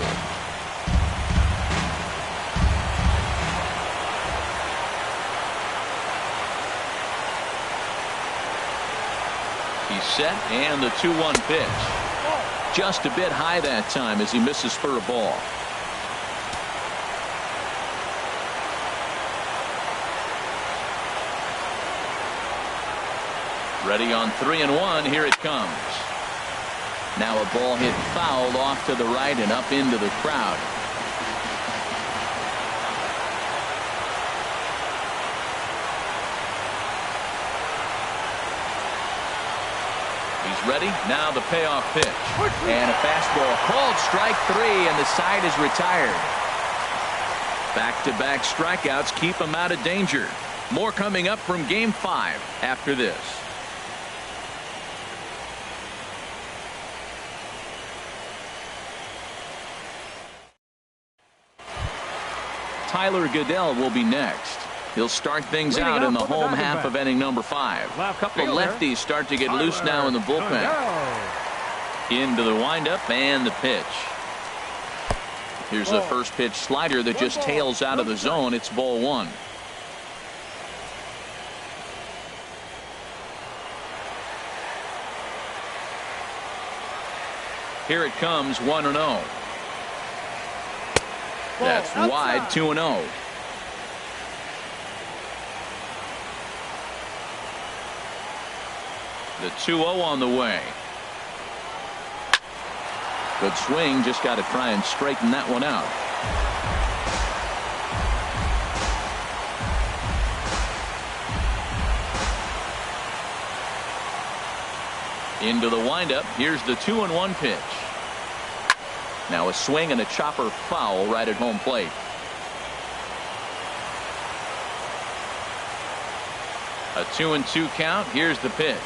He's set, and the 2-1 pitch. Just a bit high that time as he misses for a ball. Ready on 3-1. Here it comes. Now a ball hit foul off to the right and up into the crowd. He's ready. Now the payoff pitch. And a fastball called strike 3, and the side is retired. Back-to-back strikeouts keep him out of danger. More coming up from Game 5 after this. Tyler Goodell will be next. He'll start things out in the home half of inning number 5. The lefties start to get loose now in the bullpen. Into the windup and the pitch. Here's a first pitch slider that just tails out of the zone. It's ball 1. Here it comes, 1-0. That's wide, 2-0. The 2-0 on the way. Good swing, just got to try and straighten that one out. Into the windup. Here's the 2-1 pitch. Now a swing and a chopper foul right at home plate. A 2-2 count. Here's the pitch.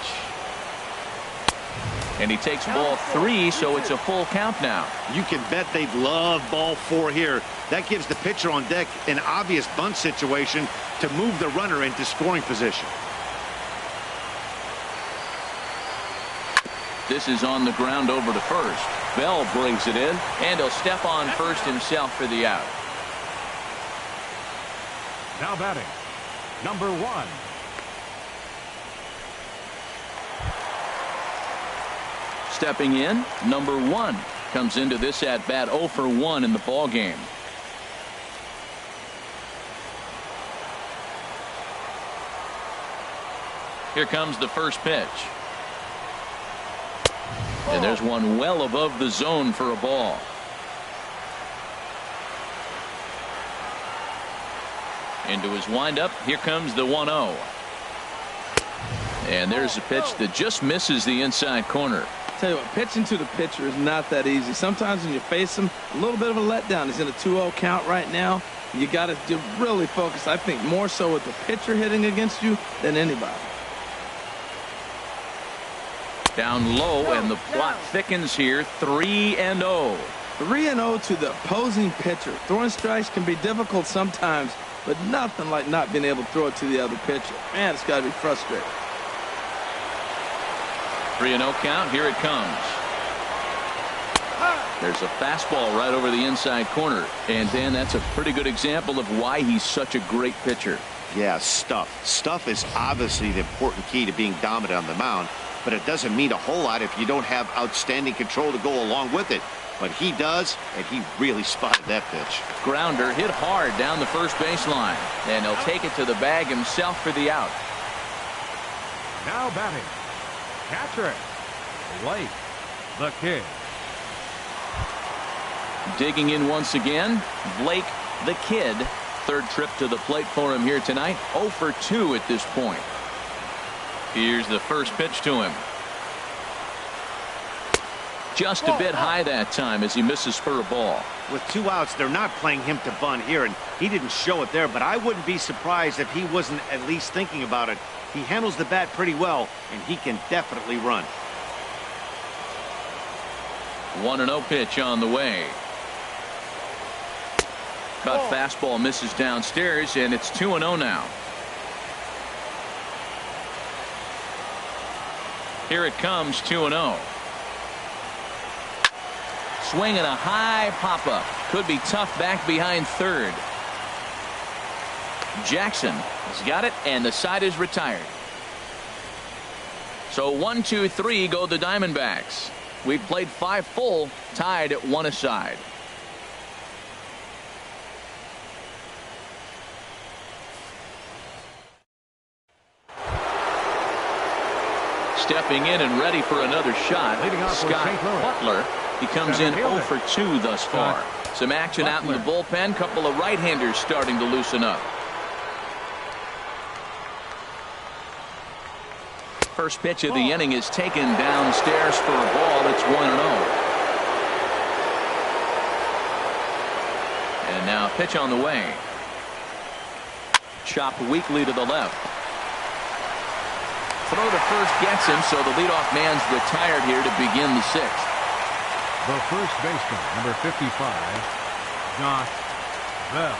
And he takes ball 3, so it's a full count now. You can bet they'd love ball 4 here. That gives the pitcher on deck an obvious bunt situation to move the runner into scoring position. This is on the ground over to first. Bell brings it in, and he'll step on first himself for the out. Now batting, number 1. Stepping in, number 1 comes into this at bat 0 for 1 in the ball game. Here comes the first pitch. And there's one well above the zone for a ball. Into his windup. Here comes the 1-0. And there's a pitch that just misses the inside corner. Tell you what, pitching to the pitcher is not that easy. Sometimes when you face him, a little bit of a letdown. He's in a 2-0 count right now. You got to really focus, I think, more so with the pitcher hitting against you than anybody. Down low, and the plot thickens here. 3-0. 3-0 to the opposing pitcher. Throwing strikes can be difficult sometimes, but nothing like not being able to throw it to the other pitcher. Man, it's got to be frustrating. 3-0 count. Here it comes. There's a fastball right over the inside corner. And Dan, that's a pretty good example of why he's such a great pitcher. Yeah, stuff. Stuff is obviously the important key to being dominant on the mound, but it doesn't mean a whole lot if you don't have outstanding control to go along with it. But he does, and he really spotted that pitch. Grounder hit hard down the first baseline, and he'll take it to the bag himself for the out. Now batting, catcher, Blake, the kid. Digging in once again, Blake, the kid. Third trip to the plate for him here tonight. 0 for 2 at this point. Here's the first pitch to him. Just a bit high that time as he misses spur of ball. With 2 outs, they're not playing him to bunt here, and he didn't show it there, but I wouldn't be surprised if he wasn't at least thinking about it. He handles the bat pretty well, and he can definitely run. 1-0 pitch on the way. Cut fastball misses downstairs, and it's 2-0 now. Here it comes, 2-0. Swing and a high pop-up. Could be tough back behind third. Jackson has got it, and the side is retired. So 1, 2, 3 go the Diamondbacks. We've played 5 full, tied at 1 aside. Stepping in and ready for another shot, Leading off for Scott St. Louis. Butler. He comes in Center 0 fielder. for 2 thus far. Some action out in the bullpen. Couple of right-handers starting to loosen up. First pitch of the inning is taken downstairs for a ball. It's 1-0. And now pitch on the way. Chopped weakly to the left. Throw to first gets him, so the leadoff man's retired here to begin the 6th. The first baseman, number 55, Josh Bell.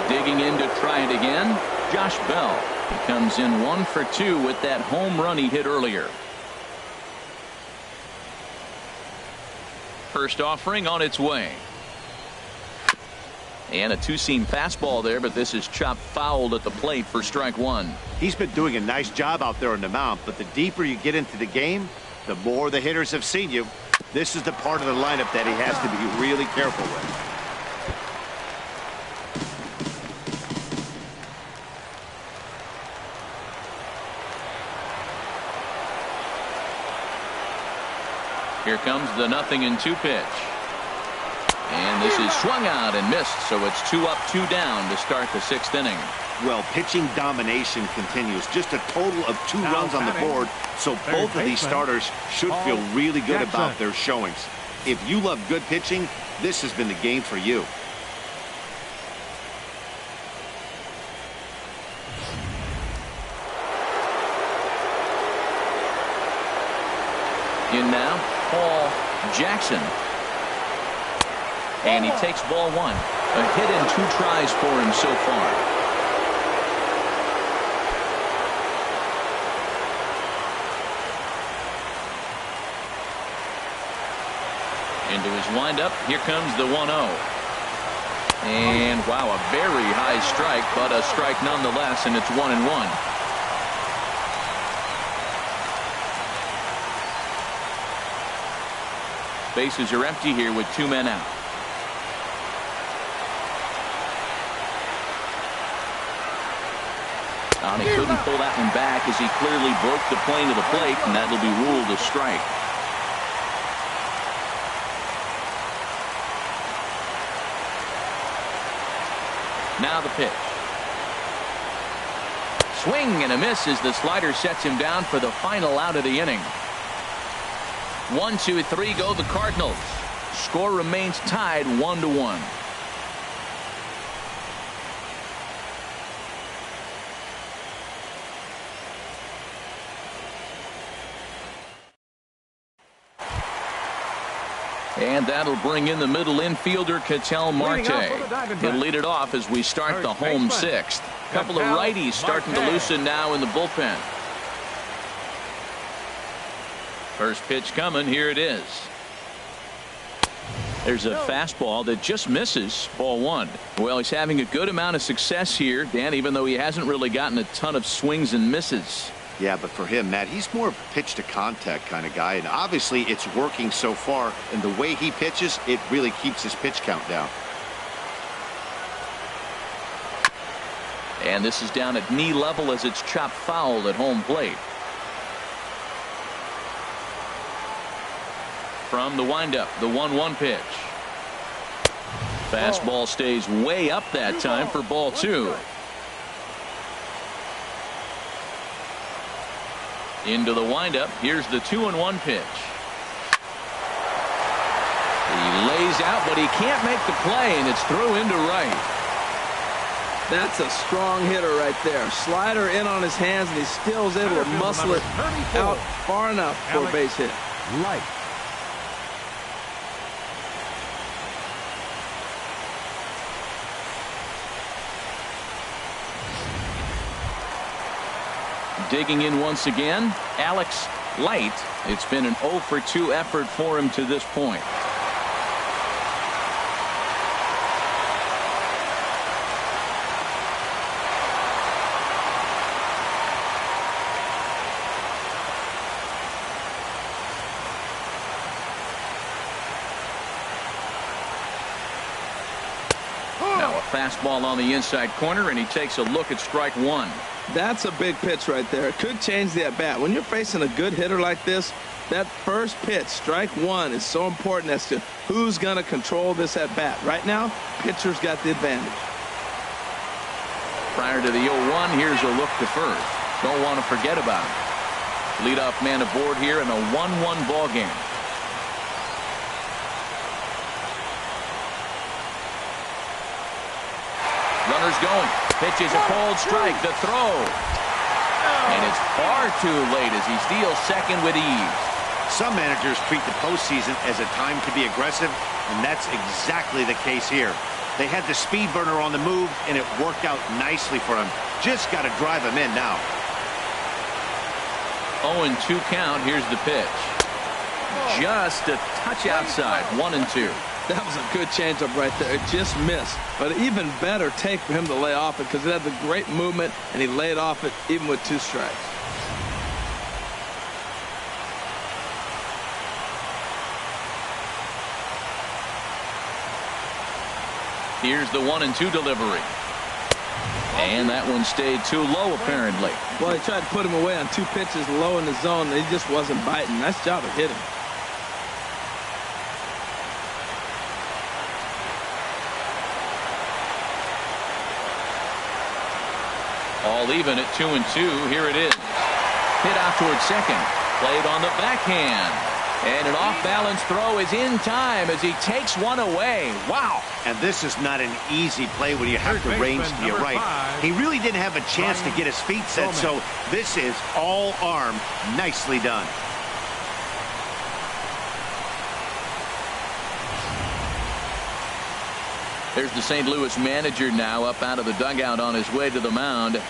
Digging in to try it again, Josh Bell. He comes in 1 for 2 with that home run he hit earlier. First offering on its way. And a two-seam fastball there, but this is chopped fouled at the plate for strike 1. He's been doing a nice job out there on the mound, but the deeper you get into the game, the more the hitters have seen you. This is the part of the lineup that he has to be really careful with. Here comes the 0-2 pitch. And this is swung out and missed, so it's 2 up, 2 down to start the 6th inning. Well, pitching domination continues. Just a total of 2 runs on the board, so both of these starters should feel really good about their showings. If you love good pitching, this has been the game for you. In now, Paul Jackson. And he takes ball 1. A hit and 2 tries for him so far. Into his windup. Here comes the 1-0. And wow, a very high strike, but a strike nonetheless, and it's 1-1. Bases are empty here with 2 men out. And he couldn't pull that one back as he clearly broke the plane to the plate, and that'll be ruled a strike. Now the pitch. Swing and a miss as the slider sets him down for the final out of the inning. 1, 2, 3 go the Cardinals. Score remains tied 1-1. And that'll bring in the middle infielder, Ketel Marte. He'll lead it off as we start the home 6th. Couple of righties starting to loosen now in the bullpen. First pitch coming. Here it is. There's a fastball that just misses. Ball 1. Well, he's having a good amount of success here, Dan, even though he hasn't really gotten a ton of swings and misses. Yeah, but for him, Matt, he's more of a pitch to contact kind of guy, and obviously it's working so far, and the way he pitches, it really keeps his pitch count down. And this is down at knee level as it's chopped foul at home plate. From the windup, the 1-1 pitch. Fastball stays way up that time for ball 2. Into the windup. Here's the 2-1 pitch. He lays out, but he can't make the play, and it's through into right. That's a strong hitter right there. Slider in on his hands, and he still is able to muscle it out far enough for a base hit. Light. Digging in once again, Alex Light. It's been an 0 for 2 effort for him to this point. fastball on the inside corner, and he takes a look at strike one. That's a big pitch right there. It could change the at-bat. When you're facing a good hitter like this, that first pitch, strike one, is so important as to who's going to control this at-bat. Right now, pitcher's got the advantage. Prior to the 0-1, here's a look to first. Don't want to forget about him. Leadoff man aboard here in a 1-1 ball game. Runners going. Pitch is a cold strike. The throw. And it's far too late as he steals second with ease. Some managers treat the postseason as a time to be aggressive, and that's exactly the case here. They had the speed burner on the move, and it worked out nicely for him. Just got to drive him in now. 0-2 count. Here's the pitch. Just a touch outside. 1-2. That was a good changeup right there. It just missed. But an even better take for him to lay off it because it had the great movement, and he laid off it even with 2 strikes. Here's the 1-2 delivery. And that one stayed too low, apparently. Well, he tried to put him away on 2 pitches low in the zone, and he just wasn't biting. Nice job of hitting. All even at 2-2. Here it is. Hit out towards second. Played on the backhand. And an off-balance throw is in time as he takes one away. Wow. And this is not an easy play when you have to range to your right. He really didn't have a chance to get his feet set, so this is all arm. Nicely done. There's the St. Louis manager now up out of the dugout on his way to the mound.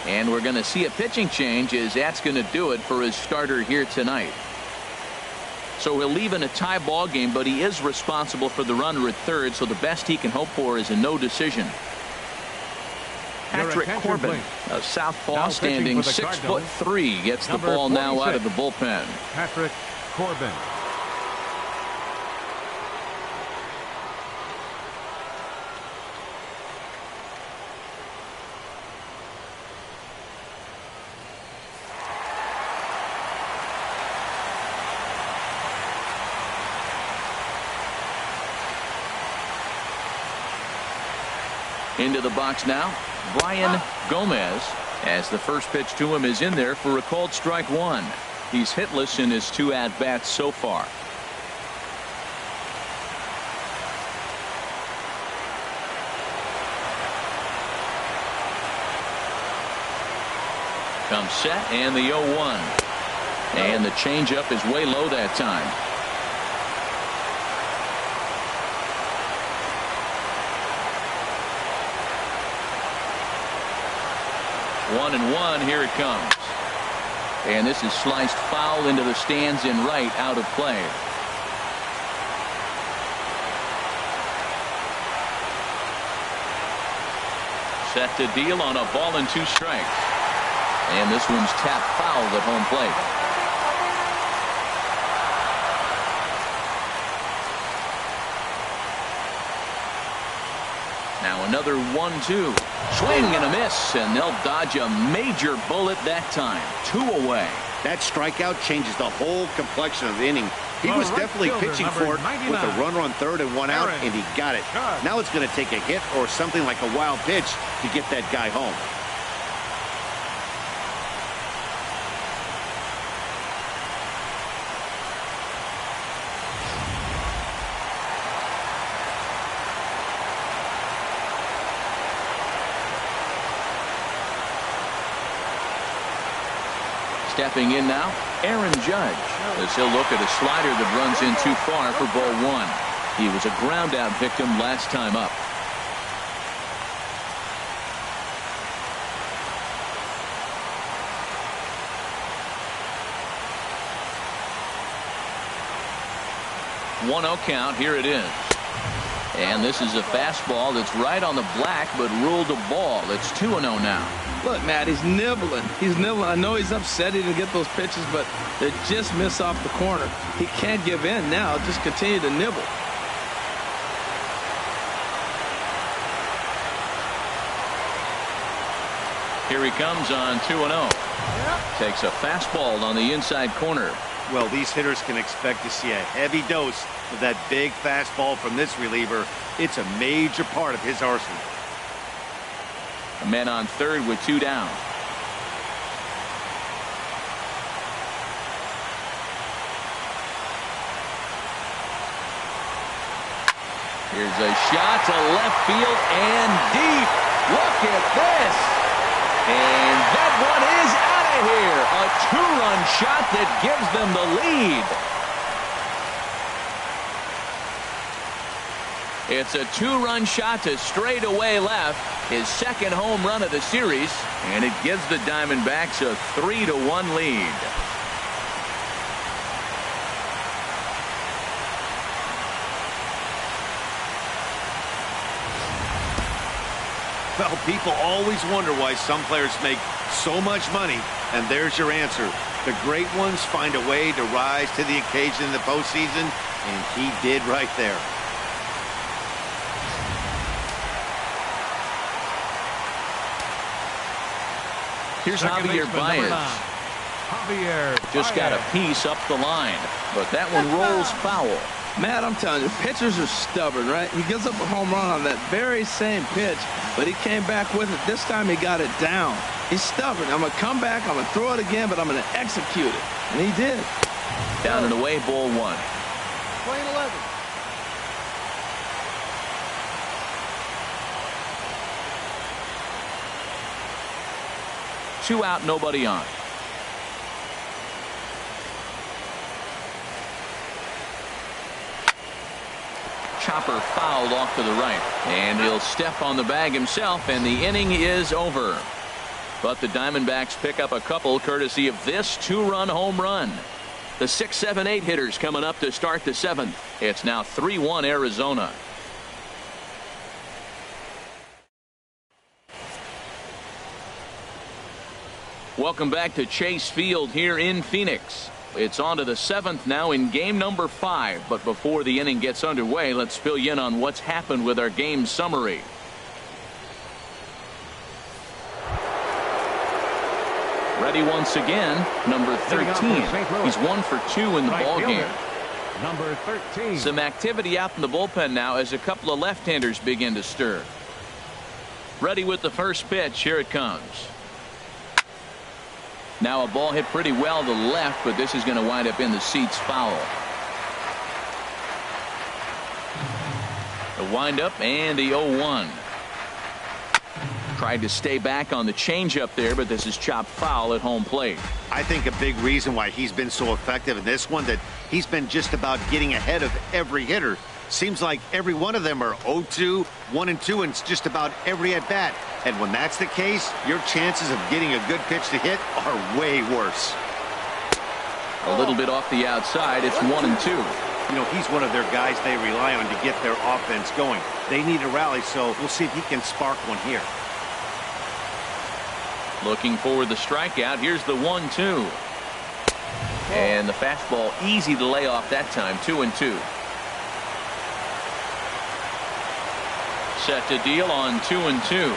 And we're going to see a pitching change as that's going to do it for his starter here tonight. So he'll leave in a tie ball game, but he is responsible for the runner at third, so the best he can hope for is a no decision. Patrick Corbin, a southpaw standing 6'3", gets the ball now out of the bullpen. Patrick Corbin. Into the box now, Brian Gomez, as the first pitch to him is in there for a called strike one. He's hitless in his 2 at-bats so far. Comes set and the 0-1. And the changeup is way low that time. 1-1. Here it comes. And this is sliced foul into the stands in right, out of play. Set to deal on a ball and 2 strikes. And this one's tapped foul at home plate. Now another 1-2. Swing and a miss, and they'll dodge a major bullet that time. 2 away. That strikeout changes the whole complexion of the inning. He was definitely pitching for it with a runner on third and 1 out, and he got it. Now it's going to take a hit or something like a wild pitch to get that guy home. Stepping in now, Aaron Judge, as he'll look at a slider that runs in too far for ball 1. He was a ground out victim last time up. One-0 count. Here it is. And this is a fastball that's right on the black, but ruled a ball. It's 2-0 now. Look, Matt, he's nibbling. He's nibbling. I know he's upset he didn't get those pitches, but they just miss off the corner. He can't give in now. Just continue to nibble. Here he comes on 2-0. Takes a fastball on the inside corner. Well, these hitters can expect to see a heavy dose of that big fastball from this reliever. It's a major part of his arsenal. A man on third with 2 down. Here's a shot to left field and deep. Look at this. And that one is out of here. A 2-run shot that gives them the lead. It's a 2-run shot to straightaway left. His second home run of the series. And it gives the Diamondbacks a 3-1 lead. Well, people always wonder why some players make so much money, and there's your answer. The great ones find a way to rise to the occasion in the postseason, and he did right there. Here's Javier Baez. Just got a piece up the line, but that one rolls foul. Matt, I'm telling you, pitchers are stubborn, right? He gives up a home run on that very same pitch, but he came back with it. This time he got it down. He's stubborn. I'm going to come back, I'm going to throw it again, but I'm going to execute it. And he did. Down and away, ball 1. Playing 11. Two out, nobody on. Chopper fouled off to the right, and he'll step on the bag himself, and the inning is over. But the Diamondbacks pick up a couple courtesy of this 2-run home run. The 6, 7, 8 hitters coming up to start the 7th. It's now 3-1 Arizona. Welcome back to Chase Field here in Phoenix. It's on to the 7th now in game number 5. But before the inning gets underway, let's fill you in on what's happened with our game summary. Ready once again, number 13. He's 1 for 2 in the ball game. Number 13. Some activity out in the bullpen now as a couple of left-handers begin to stir. Ready with the first pitch. Here it comes. Now a ball hit pretty well to the left, but this is going to wind up in the seats foul. The windup and the 0-1. Tried to stay back on the changeup there, but this is chopped foul at home plate. I think a big reason why he's been so effective in this one, that he's been just about getting ahead of every hitter. Seems like every one of them are 0-2, 1-2, and it's just about every at bat. And when that's the case, your chances of getting a good pitch to hit are way worse. A little bit off the outside. It's 1-2. You know, he's one of their guys they rely on to get their offense going. They need a rally, so we'll see if he can spark one here. Looking for the strikeout. Here's the 1-2. And the fastball easy to lay off that time. 2-2. Set to deal on 2-2.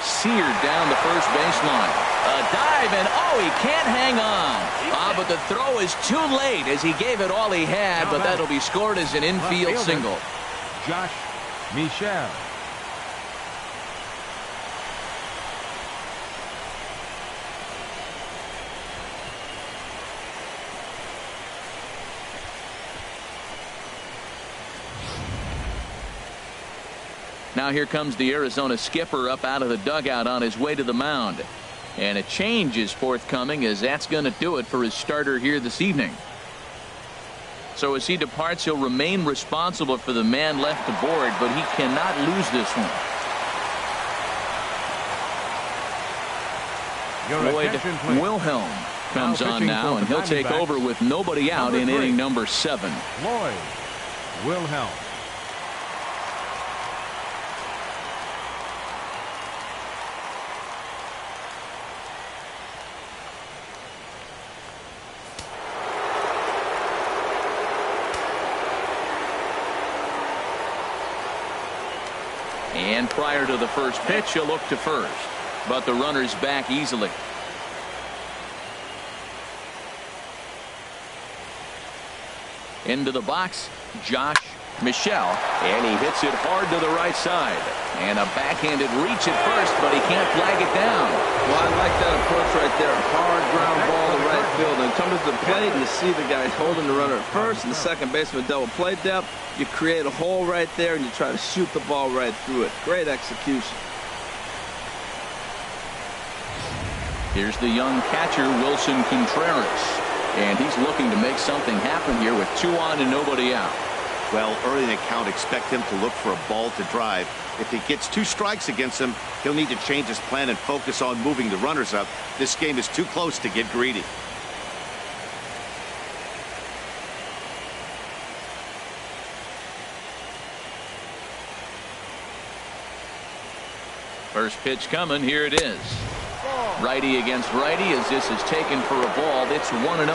Seared down the first baseline. A dive, and oh, he can't hang on. But the throw is too late as he gave it all he had, but that'll be scored as an infield single. Josh Michel. Now here comes the Arizona skipper up out of the dugout on his way to the mound. And a change is forthcoming, as that's going to do it for his starter here this evening. So as he departs, he'll remain responsible for the man left aboard, but he cannot lose this one. Lloyd Wilhelm comes on now, and he'll take over with nobody out in inning number 7. Lloyd Wilhelm. And prior to the first pitch, he'll look to first. but the runner's back easily. Into the box, Josh Michelle, and he hits it hard to the right side. And a backhanded reach at first, but he can't flag it down. Well, I like that approach right there. Hard ground ball to right field. And comes to the plate, and you see the guy holding the runner at first, and the second baseman double play depth. You create a hole right there, and you try to shoot the ball right through it. Great execution. Here's the young catcher, Wilson Contreras. And he's looking to make something happen here with 2 on and nobody out. Well, early in the count, expect him to look for a ball to drive. If he gets 2 strikes against him, he'll need to change his plan and focus on moving the runners up. This game is too close to get greedy. First pitch coming. Here it is. Righty against righty as this is taken for a ball. It's 1-0.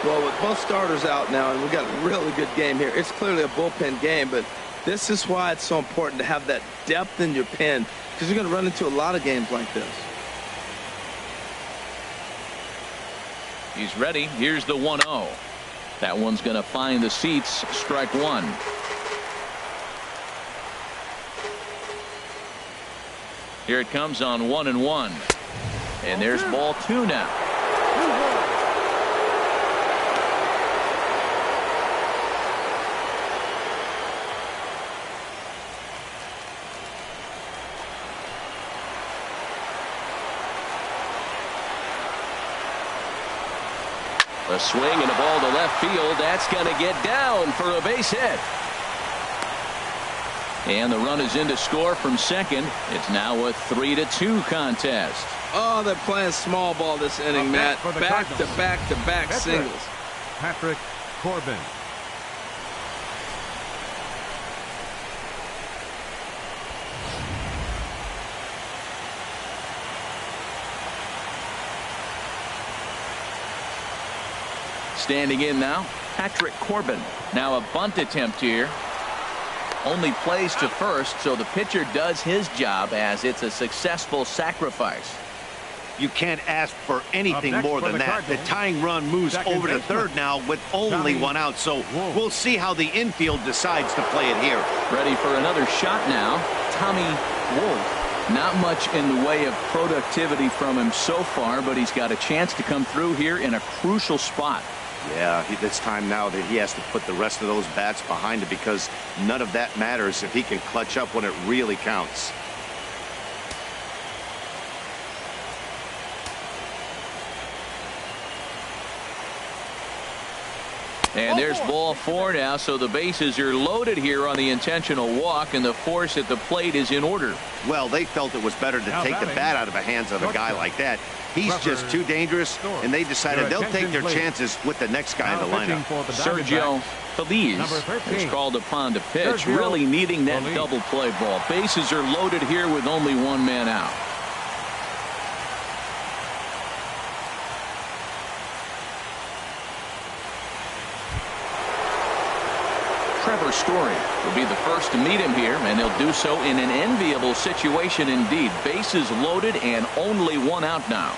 Well, with both starters out now, and we've got a really good game here. It's clearly a bullpen game, but this is why it's so important to have that depth in your pen, because you're going to run into a lot of games like this. He's ready. Here's the 1-0. That one's going to find the seats. Strike 1. Here it comes on 1-1. And there's ball 2 now. A swing and a ball to left field. That's going to get down for a base hit. And the run is in to score from second. It's now a 3-2 contest. Oh, they're playing small ball this inning, Matt. Back to back singles. Patrick Corbin. Standing in now, Patrick Corbin. Now a bunt attempt here. Only plays to first, so the pitcher does his job as it's a successful sacrifice. You can't ask for anything more than that. The tying run moves over to third now with only 1 out, so we'll see how the infield decides to play it here. Ready for another shot now, Tommy Wolf. Not much in the way of productivity from him so far, but he's got a chance to come through here in a crucial spot. Yeah, it's time now that he has to put the rest of those bats behind him, because none of that matters if he can clutch up when it really counts. And there's ball 4 now, so the bases are loaded here on the intentional walk, and the force at the plate is in order. Well, they felt it was better to take the bat out of the hands of a guy like that. He's just too dangerous, and they decided they'll take their chances with the next guy in the lineup. Sergio Feliz is called upon to pitch, really needing that double play ball. Bases are loaded here with only 1 man out. Trevor Story will be the first to meet him here, and he'll do so in an enviable situation indeed. Bases loaded and only 1 out now.